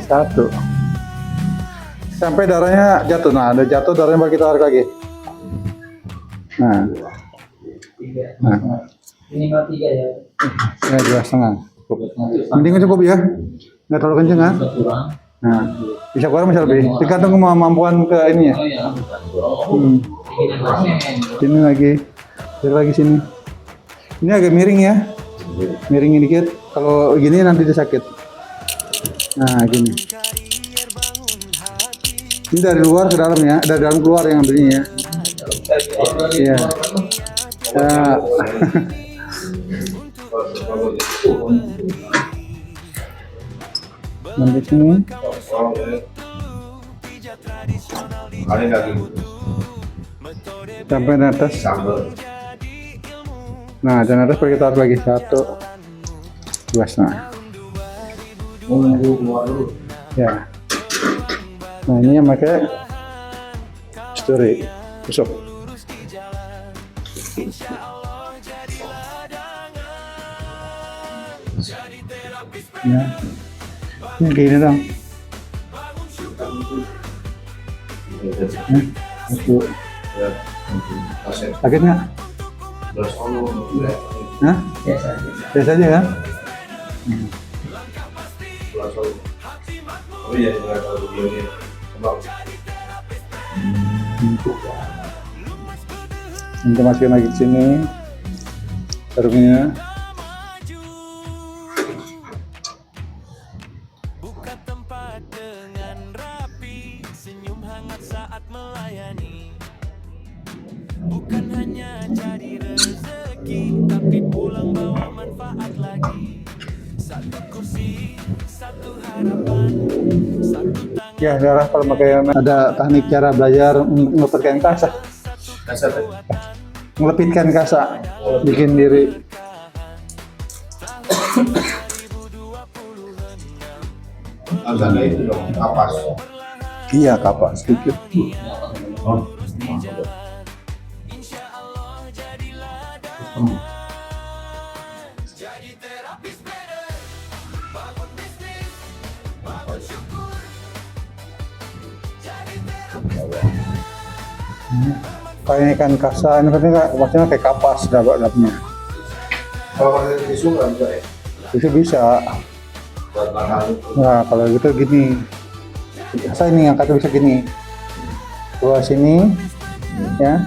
1. Sampai darahnya jatuh. Nah, ada jatuh darahnya baru kita tarik lagi. Nah, Ini kalau 3 ya. ya 2,5. Cukup. Mending cukup ya, nggak terlalu kenceng kan? Kurang. Nah, bisa kurang bisa lebih. Tergantung kemampuan ke ini ya. Oh ya. Sini lagi, sini. Ini agak miring ya, miringin dikit. Kalau gini nanti dia sakit. Nah, gini. Ini dari luar ke dalam ya, dari dalam keluar yang ambilnya ya. Iya. Ya. Nanti sini. Kali daging Sampai di atas. sambal. Nah, dan atas kita taruh lagi 1, 2,5. Ya. Nah, ini yang pakai story tusuk. Ya. Ini gini dong. Satu. Ya. Asep. Sakit nggak? Terus Hah? Biasa aja. Biasa aja kan? langsung. Oh iya, nggak tahu videonya. Coba. Kita masukin lagi ke sini jarumnya. Buka tempat dengan rapi, senyum hangat saat melayani. Bukan hanya jadi rezeki, tapi pulang bawa manfaat lagi. Satu kursi, satu harapan, satu tangan. Ya, darah kalau pakai ada teknik cara belajar ngelipetkan kasa, Kasar ya? ngelipitkan kasa, bikin diri. Alasannya itu dong, kapas. Iya, kapak sedikit. Oh. Insya Allah jadilah jadi terapis better, bangun bisnis, bangun syukur, jadi terapis. Kayak ikan kasa, ini katanya maksudnya kayak kapas dapatnya. Kalau pakai tisu nggak bisa ya? Itu bisa. Buat makan. Nah, kalau gitu gini. Kasa ini angkatnya bisa gini. Keluar sini, ya.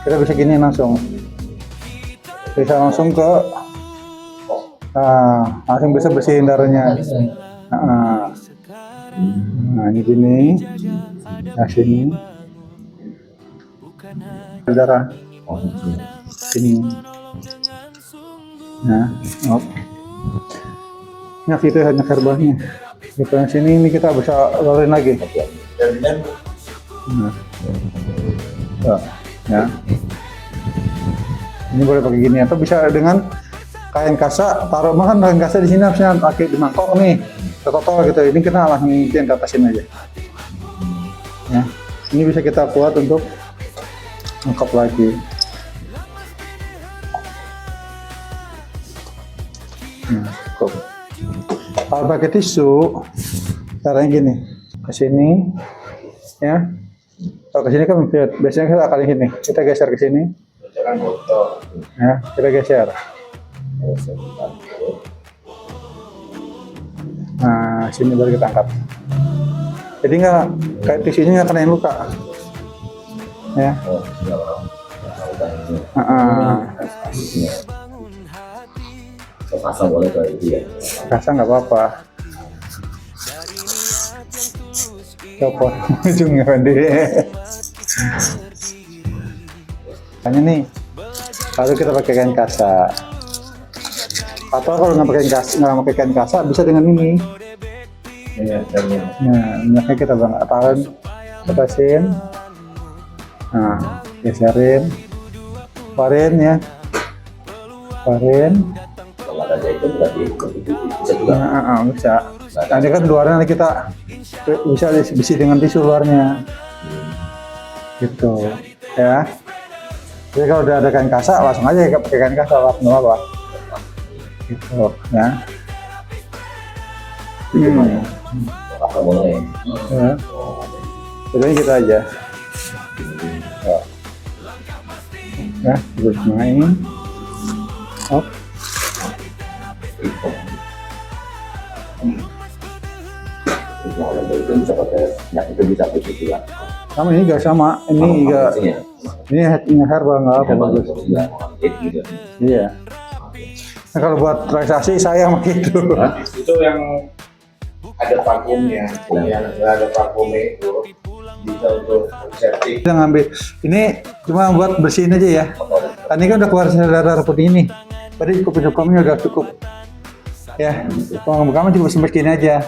Kita bisa gini langsung. Bisa langsung ke, langsung bisa bersihin darahnya. Nah, ini gini. Nah, sini. Darah. Sini. Nah, oke. Nah, itu hanya herbalnya. Di sini ini kita bisa lolorin lagi. Nah. Ya. Ini boleh pakai gini atau bisa dengan kain kasa. Taruh makan kain kasa di sini harusnya pakai di mangkok nih. Tertotol gitu. Ini kita langsung yang ke atasin aja. Ya. Ini bisa kita buat untuk lengkap lagi. Nah, cukup. Kalau pakai tisu, caranya gini, ke sini, ya. Kalau ke sini kan biasanya kita akalin gini, kita geser ke sini, Jangan botol. ya, kita geser. Nah, sini baru kita angkat. Jadi nggak kayak tisunya nggak kenain luka, ya. Oh, sudah orang. Pasang boleh kayak itu ya. Rasa nggak apa-apa. Copot ujungnya pendek. Hanya nih, lalu kita pakai kain kasa. Atau kalau nggak pakai kain kasa, bisa dengan ini. Iya, caranya. Nah, minyaknya kita tahan, ketasin. Nah, geserin, keluarin ya, keluarin. Kalau ada jahitan berarti bisa juga. Nah, bisa. Nanti kan luarnya nanti kita bisa bisi dengan tisu luarnya, gitu, ya. Jadi kalau udah ada kain kasa, langsung aja pakai kain kasa, nggak apa-apa, gitu, ya. Apa boleh? Ya. Jadi kita aja, ya, terus main, op. Kalau itu bisa pakai, ya itu bisa pakai juga. Sama ini juga sama, ini juga, ini herbal nggak apa bagus. Juga. Iya. Nah, kalau buat relaksasi saya pakai itu. Itu yang ada vakumnya, yang nggak ada vakumnya itu bisa untuk septic. Kita ngambil, ini cuma buat bersihin aja ya. Tadi kan udah keluar darah putih ini. Tadi cukup-cukupnya udah cukup. Ya, kalau kamu cuma segini aja.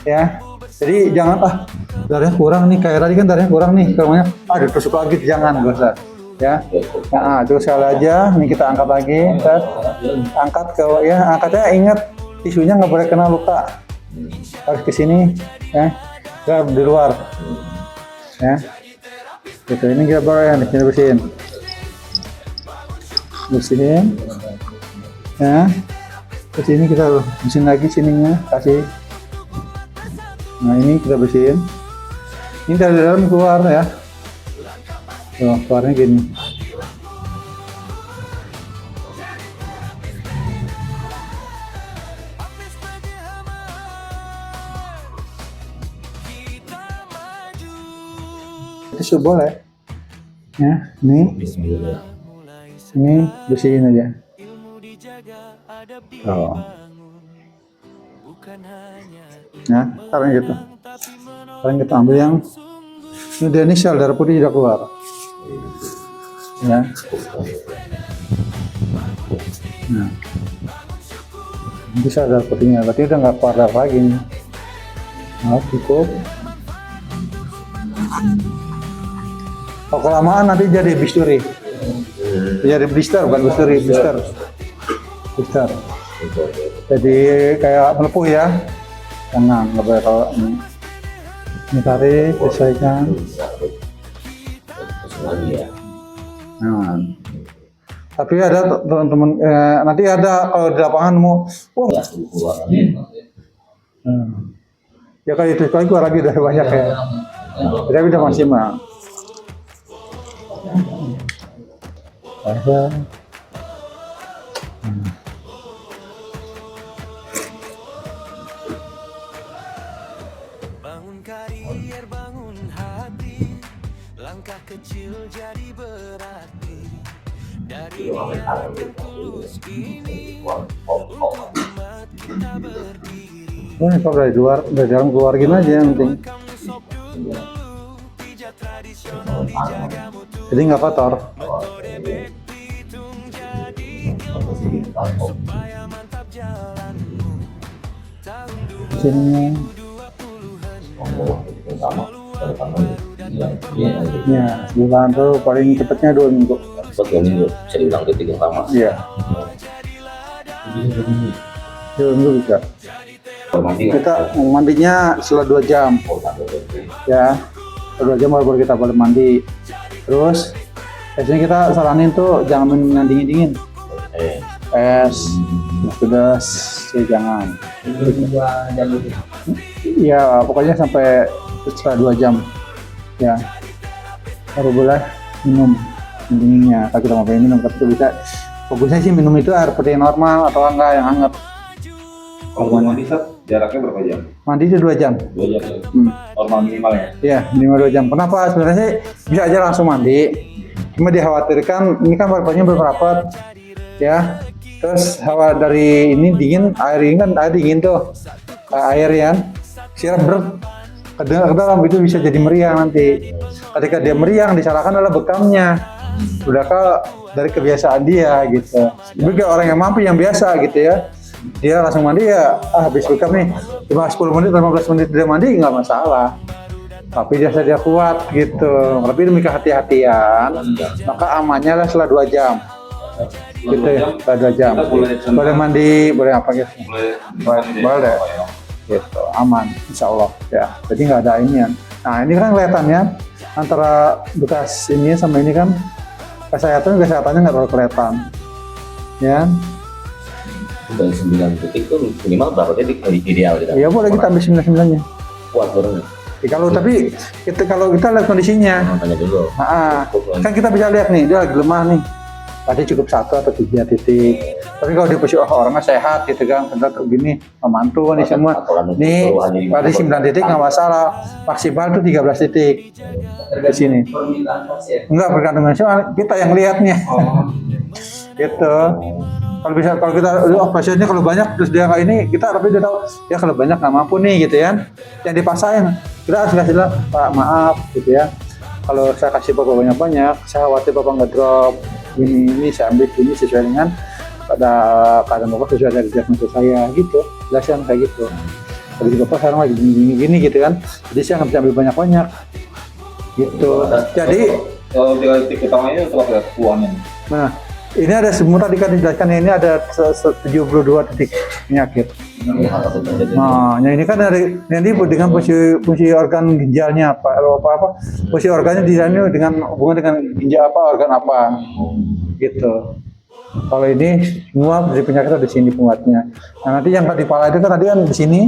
Ya, jadi jangan darahnya kurang nih, kayak tadi kan darahnya kurang nih, kalau ditusuk lagi jangan, gak usah. Ya, nah, terus sekali aja, ini kita angkat lagi, angkat ke, ya, angkatnya ingat tisunya nggak boleh kena luka, harus ke sini, ya, kita di luar, ya, gitu. Ini kita boleh, kita bersihin, ya, ke sini kita bersihin lagi sininya, kasih. Nah, ini kita bersihin. Ini dari dalam keluar ya. Tuh, keluarnya gini. tisu boleh. Ya, ini bersihin aja. Oh. Ya, taruh gitu. Sekarang kita ambil yang ini dia inisial, darah putih sudah keluar. Ya. Nah. Bisa darah putihnya, berarti udah nggak keluar darah lagi nih. Nah, cukup. Oh, kelamaan nanti jadi bisturi. Jadi blister, bukan bisturi, blister. Blister. Jadi kayak melepuh ya. Jangan, nggak boleh kalau ini tarik, sesuaikan. Nah. Tapi ada teman-teman, nanti ada kalau di lapangan mau, ya kalau itu sekali keluar lagi dari banyak ya. Tapi udah maksimal. Bangun karier, bangun hati, langkah kecil jadi berarti. Dari niat yang tulus ini, untuk umat kita berdiri. Kalau dari luar, dari dalam keluar gini aja yang penting. Kamu sop dulu, pijat tradisional dijaga mutu. Jadi nggak kotor. Bebek hitung jadi supaya mantap jalanmu. Tahun Sini. 2020 Ya, bulan tuh paling cepatnya 2 minggu. Cepat 2 minggu, bisa diulang titik yang lama. Iya. 2 minggu bisa. Kalau mandi nggak? Kita mandinya setelah 2 jam. Ya, setelah 2 jam baru kita boleh mandi. Terus biasanya kita saranin tuh jangan minum yang dingin-dingin. Es, pedas, ya jangan. 2 jam lebih. Iya, pokoknya sampai setelah 2 jam. Ya, baru boleh minum dinginnya. Kalau kita mau pengen minum, tapi bisa. Bagusnya sih minum itu air putih normal atau enggak yang hangat. Kalau mandi jaraknya berapa jam? Mandi itu 2 jam. 2 jam. Normal minimal ya? Iya, minimal 2 jam. Kenapa? Sebenarnya sih bisa aja langsung mandi. Cuma dikhawatirkan ini kan bapaknya belum rapat. Ya. Terus hawa dari ini dingin, air ini kan air dingin tuh. Air ya. Siram ke dalam itu bisa jadi meriang nanti. Ketika dia meriang disalahkan adalah bekamnya. Sudahkah dari kebiasaan dia gitu. Tapi kalau orang yang mampu yang biasa gitu ya. Dia langsung mandi ya, habis bekam nih, cuma 10 menit, 15 menit dia mandi nggak masalah. Tapi dia kuat gitu, lebih demi kehati-hatian, maka amannya lah setelah 2 jam. Gitu ya, setelah 2 jam. Boleh mandi, boleh apa gitu. Boleh. Gitu, aman, insya Allah ya. Jadi nggak ada inian. Nah ini kan kelihatannya antara bekas ini sama ini kan kesehatannya nggak terlalu kelihatan, ya. Dari 9 titik tuh minimal berapa titik ideal kita? Ya boleh kita ambil 9-9-nya. Kuat bareng. Ya, kalau kita lihat kondisinya, Tanya dulu. kan kita bisa lihat nih dia lagi lemah nih. Tadi cukup 1 atau 3 titik. Tapi kalau dia posisi orangnya sehat gitu kan, benar begini, memantu nih semua. Nih tadi 9 titik nggak masalah. Maksimal tuh 13 titik di sini. Enggak bergantung dengan kita yang lihatnya. Gitu. Kalau kita pasiennya kalau banyak terus dia nggak ini, kita tapi dia tahu ya kalau banyak nggak mampu nih gitu ya. Yang dipasang kita harus kasih lah, Pak maaf gitu ya. Kalau saya kasih Bapak banyak-banyak, saya khawatir Bapak nggak drop. Ini saya ambil ini sesuai dengan pada keadaan Bapak sesuai dari diagnosis saya gitu. Jelasin kayak gitu. Tapi Bapak sekarang lagi gini gitu kan. Jadi saya nggak bisa ambil banyak-banyak gitu. Jadi kalau 3 titik utamanya untuk apa uangnya? nah, ini ada semua tadi kan dijelaskan ini ada 72 titik penyakit. Nah, yang ini kan dari nanti dengan fungsi organ ginjalnya apa, fungsi organnya di sana dengan hubungan dengan ginjal apa, organ apa, gitu. Kalau ini semua fungsi penyakit ada di sini penguatnya. Nah nanti yang tadi pala itu kan tadi kan di sini,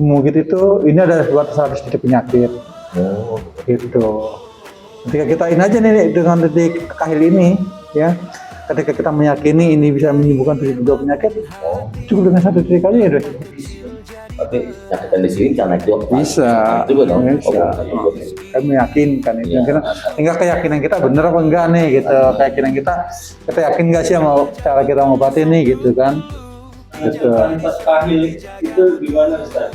mungkin itu ini ada 100 titik penyakit, gitu. Ketika kita ini aja nih dengan titik kahil ini, ya. Ketika kita meyakini ini bisa menyembuhkan 72 penyakit, cukup dengan 1 titik aja ya deh. Tapi nyakitin di sini bisa naik juga. Bisa, Juga dong. bisa. Kan meyakinkan itu. Iya. Tinggal keyakinan kita bener apa enggak nih gitu. Keyakinan kita yakin nggak sih sama cara kita ngobatin nih gitu kan. Gitu. Kualitas kahil itu gimana Ustaz?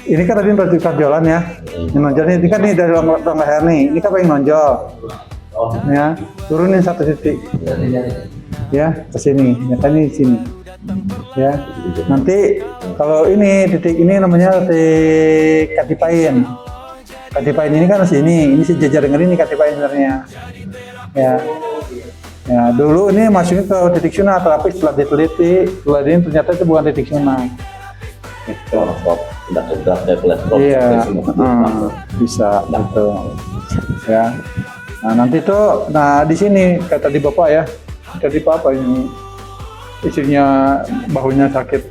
Ini kan tadi nonjolan ya. Ini nonjol ini kan nih dari rongga leher nih. Ini kan pengen nonjol. Ya, turunin 1 titik. Ya, ke sini. Ya kan ini di sini. Ya. Nanti kalau ini titik ini namanya titik katipain. Katipain ini kan di sini. Ini si jajar dengerin ini katipain sebenarnya. Ya. Ya, dulu ini masuknya ke titik sunat, tapi setelah diteliti, setelah ini ternyata itu bukan titik sunat. Itu udah dari kolesterol. Iya, bisa gitu. Ya. Nah nanti tuh, nah di sini kata di bapak ya, tadi apa ini istrinya bahunya sakit,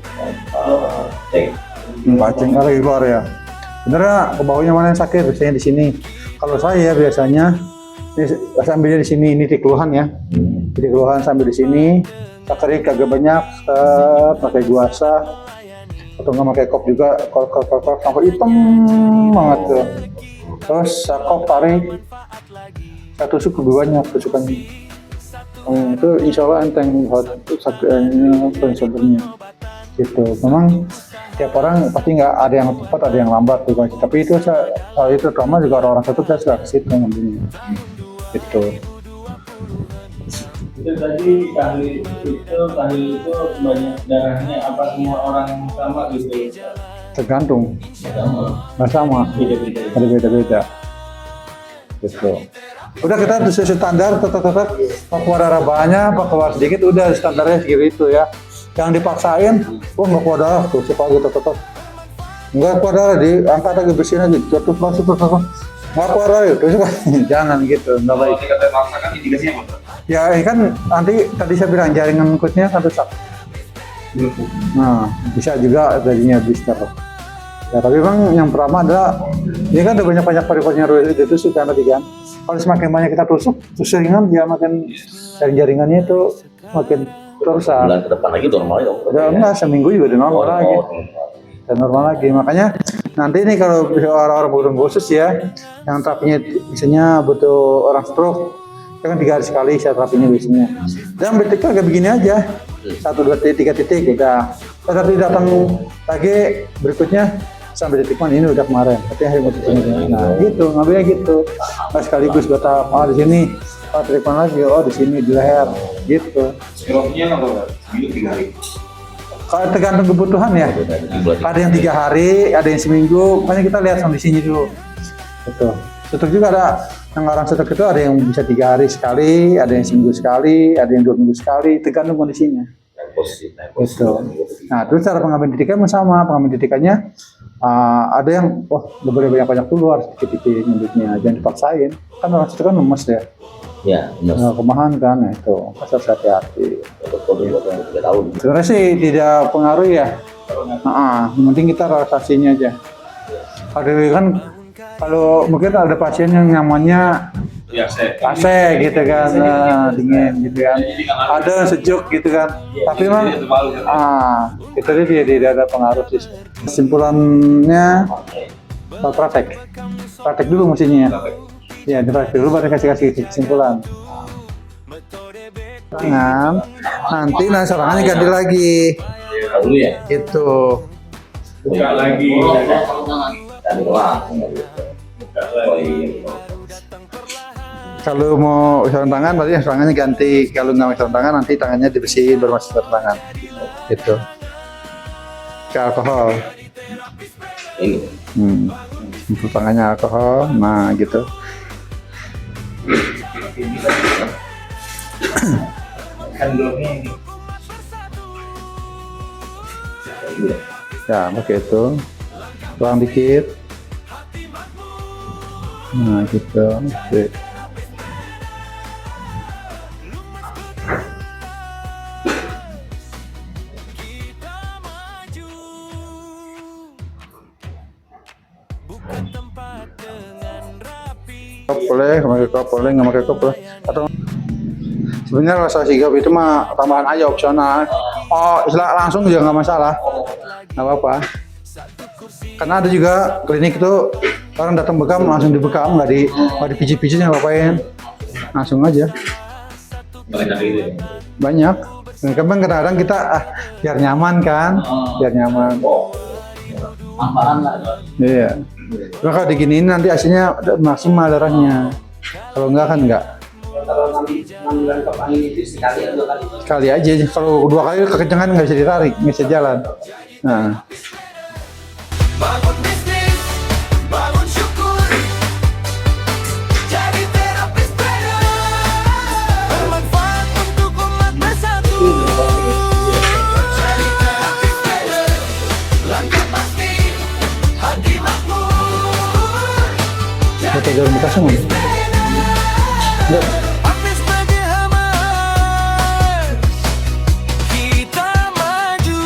pacing lagi keluar ya. Bener nggak? Ke bahunya mana yang sakit? Biasanya di sini. Kalau saya biasanya sambil di sini ini di keluhan ya, di keluhan sambil di sini. Sakit kagak banyak, pakai guasa atau nggak pakai kop juga, kop sampai hitam banget tuh. Terus kop tarik. Saya tusuk keduanya tusukannya. Itu insya Allah enteng buat sakitnya gitu. Memang tiap orang pasti nggak ada yang cepat, ada yang lambat tuh. Tapi itu kalau itu trauma juga orang satu saya sudah ke situ ngambilnya. Gitu. Itu tadi kahil itu banyak darahnya apa semua orang sama gitu? Tergantung. Nggak sama. Ada beda-beda. Gitu. Udah kita sesuai standar tetap mau keluar darah banyak, apa keluar sedikit udah standarnya segitu itu ya. Jangan dipaksain, nggak keluar darah tuh suka gitu tetap. Nggak keluar darah diangkat lagi bersihin aja, jatuh masuk terus nggak keluar darah itu jangan gitu, nggak baik. Kalau dikata maksakan indikasinya apa? Ya ini kan nanti tadi saya bilang jaringan kutnya kan rusak. Nah bisa juga jadinya blister. Ya tapi memang yang pertama adalah ini kan ada banyak pori-porinya ditusuk kan tadi kan. Kalau semakin banyak kita tusuk, seringan dia makin jaringannya itu makin rusak. Bulan ke depan lagi normal ya. Udah enggak, seminggu juga udah normal lagi. Dan normal lagi. Makanya nanti nih kalau orang-orang berkebutuhan khusus ya, yang terapinya biasanya butuh orang stroke, kan 3 hari sekali saya terapinya biasanya. Dan betiknya kayak begini aja, 1, 2, 3 titik udah. Tapi datang lagi berikutnya sampai detik mana ini udah kemarin, tapi hari mau titiknya. Nah gitu, ngambilnya gitu. Nah, sekaligus bertahap. Oh di sini, oh treatment lagi, oh di sini di leher, gitu. Skilofnya apa? Seminggu 3 hari. Kalau tergantung kebutuhan ya. Ada yang 3 hari, ada yang seminggu. Makanya kita lihat kondisinya dulu. Betul. Stroke juga ada yang orang stroke itu ada yang bisa 3 hari sekali, ada yang seminggu sekali, ada yang 2 minggu sekali, tergantung kondisinya. Betul. Nah, terus cara pengambilan didikan sama. Pengambilan didikannya ada yang udah boleh banyak dulu harus dikit-dikit nyebutnya, jangan dipaksain. Kan orang stroke kan lemes ya. Ya, Kemahan kan, nah itu harus hati-hati. tahun. Sebenarnya sih tidak pengaruh ya. Yang penting kita relaksasinya aja. Kalau mungkin ada pasien yang nyamannya Ya, AC gitu kan, dingin gitu kan. Ada yang sejuk gitu kan. Tapi memang itu dia tidak ada pengaruh sih. Kesimpulannya praktek dulu mestinya. Ya, praktek dulu baru kasih kesimpulan. Nanti serangannya ganti lagi. Dulu ya. Itu. Buka lagi. Kalau mau sarung tangan, berarti sarungannya ganti. Kalau nggak mau sarung tangan, nanti tangannya dibersihin baru masuk sarung tangan. Gitu. Ke alkohol. Ini. Tangannya alkohol, nah gitu. Ya, pakai itu. Kurang dikit. Nah, gitu. Oke. Boleh, nggak pakai kop boleh. Atau sebenarnya rasa sigap itu mah tambahan aja opsional. Oh, istilah langsung juga nggak masalah. nggak apa-apa. Karena ada juga klinik itu orang datang bekam langsung dibekam, nggak dipijit-pijit, nggak apa-apain, langsung aja. Mereka ini. Banyak. Kadang-kadang kita biar nyaman kan, biar nyaman. Tambahan lah. Iya. Cuma kalau diginiin nanti hasilnya maksimal darahnya. Kalau enggak kan enggak. Kalau ngambilan kepang ini itu sekali atau 2 kali? Sekali aja. Kalau 2 kali kekencangan nggak bisa ditarik, nggak bisa jalan. Nah. Bangun bisnis, bangun syukur, jadi terapis trader, bermanfaat untuk umat bersatu. Jadi terapis trader, langkah pasti, hati makmur. Foto jalan bekas semua. Enggak. Aktif bagi Hamas, kita maju.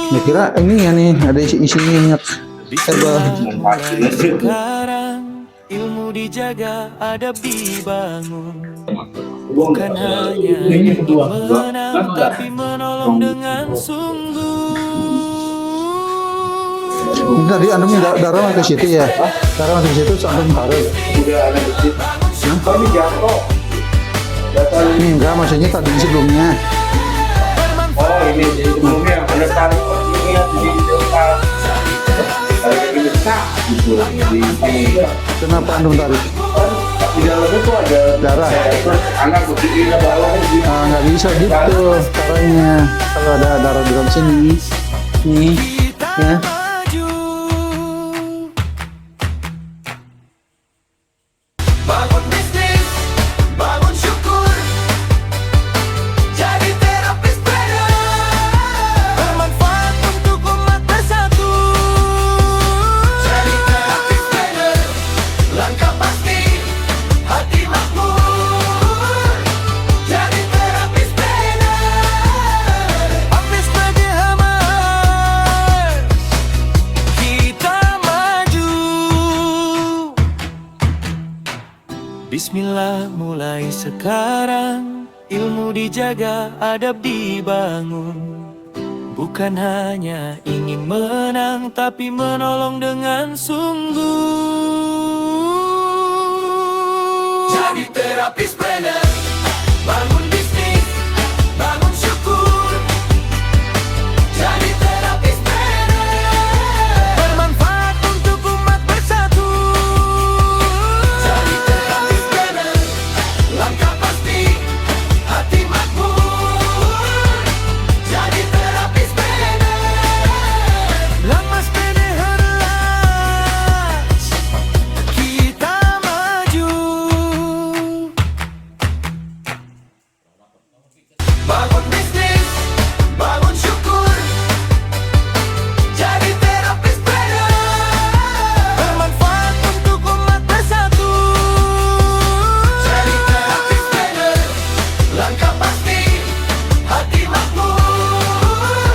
Ya kira ini ya nih ada isinya minyak herbal. Sekarang ilmu dijaga, adab dibangun. Bukan hanya menang, tapi menolong dengan sungguh. Ini tadi antum darah masuk ke situ ya. Darah masuk ke situ antum taruh. Udah ada di situ. Oh, ini jatuh. Ini enggak, maksudnya tadi sebelumnya. Oh, ini sebelumnya ada tarik ini ya, di depan. Tarik ini besar gitu di sini. Kenapa antum tarik? Di dalamnya tuh ada Darah. terus anak begini ke bawah gitu. Ah, nggak bisa gitu caranya. Kalau ada darah di dalam sini, nih, ya. Bangun bisnis, bangun syukur, jadi terapis trader, bermanfaat untuk umat bersatu. Jadi terapis trader, langkah pasti, hati makmur. Jadi terapis trader, aktif bagi Hamas, kita maju. Bismillah, mulai sekarang ilmu dijaga, adab dibangun. Bukan hanya ingin menang, tapi menolong dengan sungguh. Jadi terapis trader, bangun bisnis, bangun syukur. Jadi terapis trader, bermanfaat untuk umat bersatu. Jadi terapis trader, langkah pasti, hati makmur. Jadi terapis trader, lemas pede herlas, kita maju. Bangun bisnis, bangun syukur, jadi terapis trader, bermanfaat untuk umat bersatu. Jadi terapis trader, langkah pasti, hati makmur.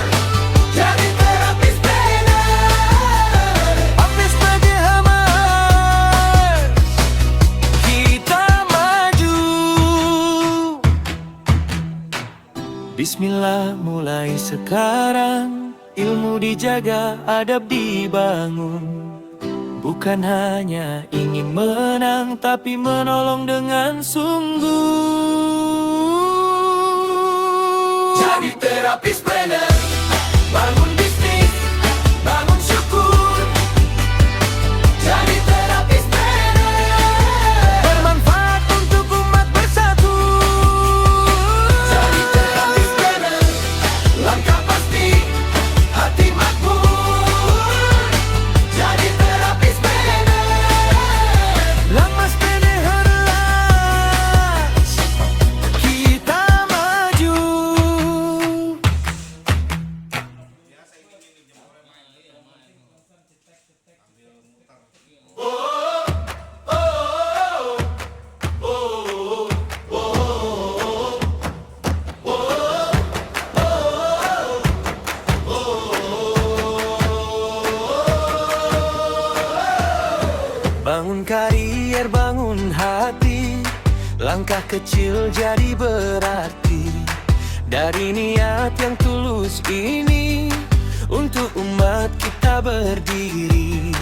Jadi terapis trader, aktif bagi Hamas, kita maju. Bismillah, mulai sekarang ilmu dijaga, adab dibangun. Bukan hanya ingin menang, tapi menolong dengan sungguh. Jadi terapis trader, bangun bisnis, bangun syukur. Jadi terapis trader, bermanfaat untuk umat bersatu. Jadi terapis trader, langkah pasti, hati makmur. Jadi terapis trader, lemas pede herlas, kita maju. Bangun karier, bangun hati, langkah kecil jadi berarti. Dari niat yang tulus ini, untuk umat kita berdiri.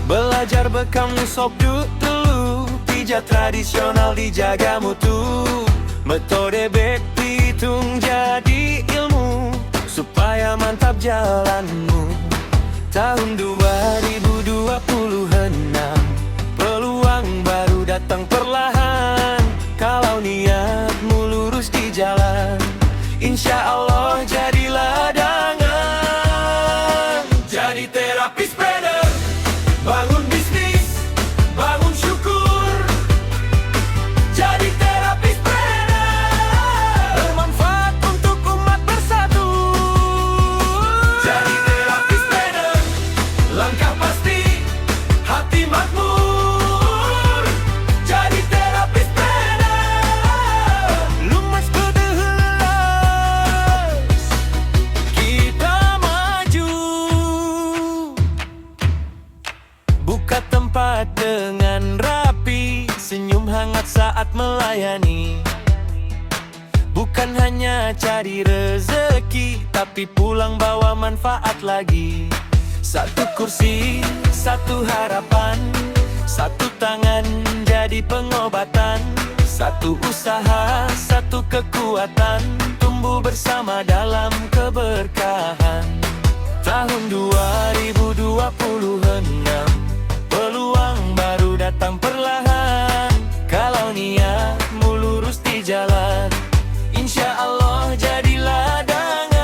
Belajar bekam nusok dulu, pijat tradisional dijaga mutu. Metode bek pitung jadi ilmu, supaya mantap jalanmu. Tahun 2026, peluang baru datang perlahan. Kalau niatmu lurus di jalan, insya Allah jadi ladangan. Jadi terapis sepeda, bangun bisnis, bangun syukur. Jadi terapis sepeda, bermanfaat untuk umat bersatu. Jadi terapis sepeda, langkah pasti, hati makmur. Jadi terapis sepeda, lumas berdehelas, kita maju. Buka tempat dengan rapi, senyum hangat saat melayani. Bukan hanya cari rezeki, tapi pulang bawa manfaat lagi. Satu kursi, satu harapan, satu tangan jadi pengobatan. Satu usaha, satu kekuatan, tumbuh bersama dalam keberkahan. Tahun 2026, peluang baru datang perlahan. Kalau niatmu lurus di jalan, insya Allah jadi ladangan.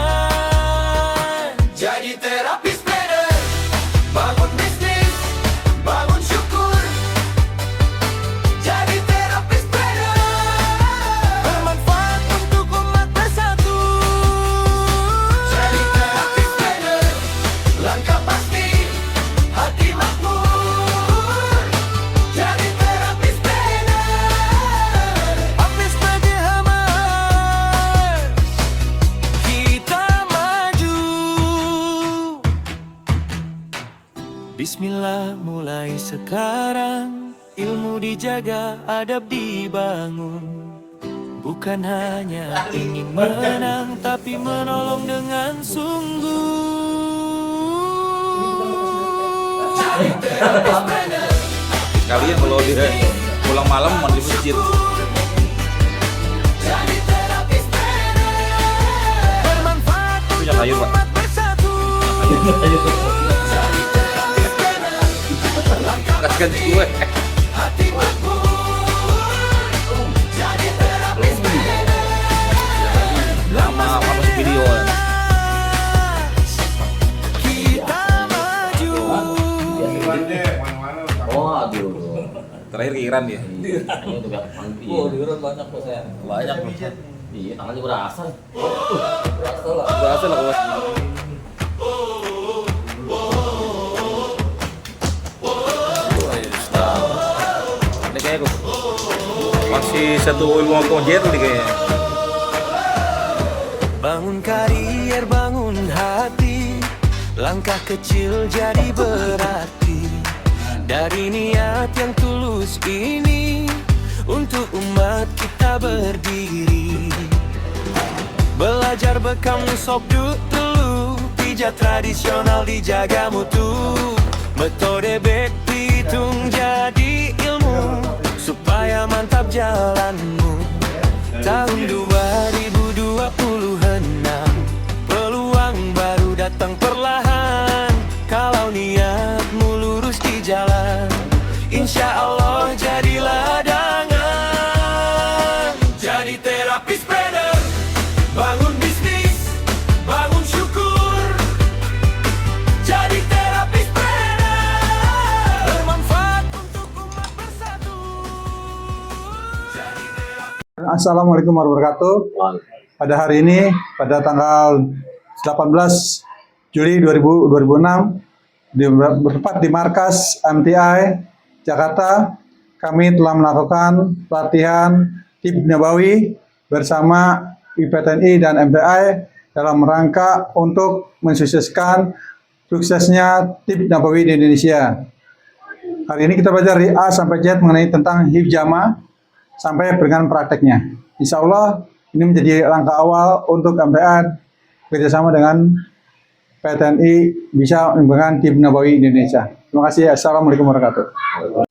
Jadi terapis sepeda, bangun bisnis, bangun syukur. Jadi terapis sepeda, bermanfaat untuk umat bersatu. Jadi terapis sepeda, langkah pasti, hati makmur. Jadi terapis sepeda, habis bagi hamas, kita maju. Bismillah mulai sekarang, ilmu dijaga, adab dibangun. Bukan hanya ingin menang, tapi menolong dengan sungguh. Jadi terapis sepeda, Sekalian kalau dia pulang malam mandi masjid. jadi terapis sepeda, bermanfaat Punya untuk kayu, Pak. umat bersatu. Jadi terapis sepeda, Kasihkan gue. hati makmur. Jadi terapis sepeda, Lama masuk video. kita maju. Oh, aduh. Terakhir ke Iran dia. Hanya untuk yang mandi. Oh, di Iran banyak kok saya. Banyak. Iya, tangannya berasa. Berasa lah. Berasa lah bos. Ini kayak masih satu ilmu konjer nih kayaknya. Bangun karier, bangun hati, langkah kecil jadi berarti. Dari niat yang tulus ini, untuk umat kita berdiri. Belajar bekam nusok dulu, pijat tradisional dijaga mutu. Metode bek pitung jadi ilmu, supaya mantap jalanmu. Tahun 2026, peluang baru datang perlahan. Kalau niatmu lurus di jalan, insya Allah jadi ladangan. Jadi terapis sepeda, bangun bisnis, bangun syukur. Jadi terapis sepeda, bermanfaat untuk umat bersatu. Jadi terapis. Assalamualaikum warahmatullahi wabarakatuh. Pada hari ini, pada tanggal 18 Juli 2006, bertempat di markas MTI Jakarta, kami telah melakukan pelatihan Tib Nabawi bersama IPTNI dan MTI dalam rangka untuk mensukseskan suksesnya Tib Nabawi di Indonesia. Hari ini kita belajar dari A sampai Z mengenai tentang hifjama sampai dengan prakteknya. Insya Allah ini menjadi langkah awal untuk MTI bekerjasama dengan PTNI bisa mengembangkan tim Nabawi Indonesia. Terima kasih. Assalamualaikum warahmatullahi wabarakatuh.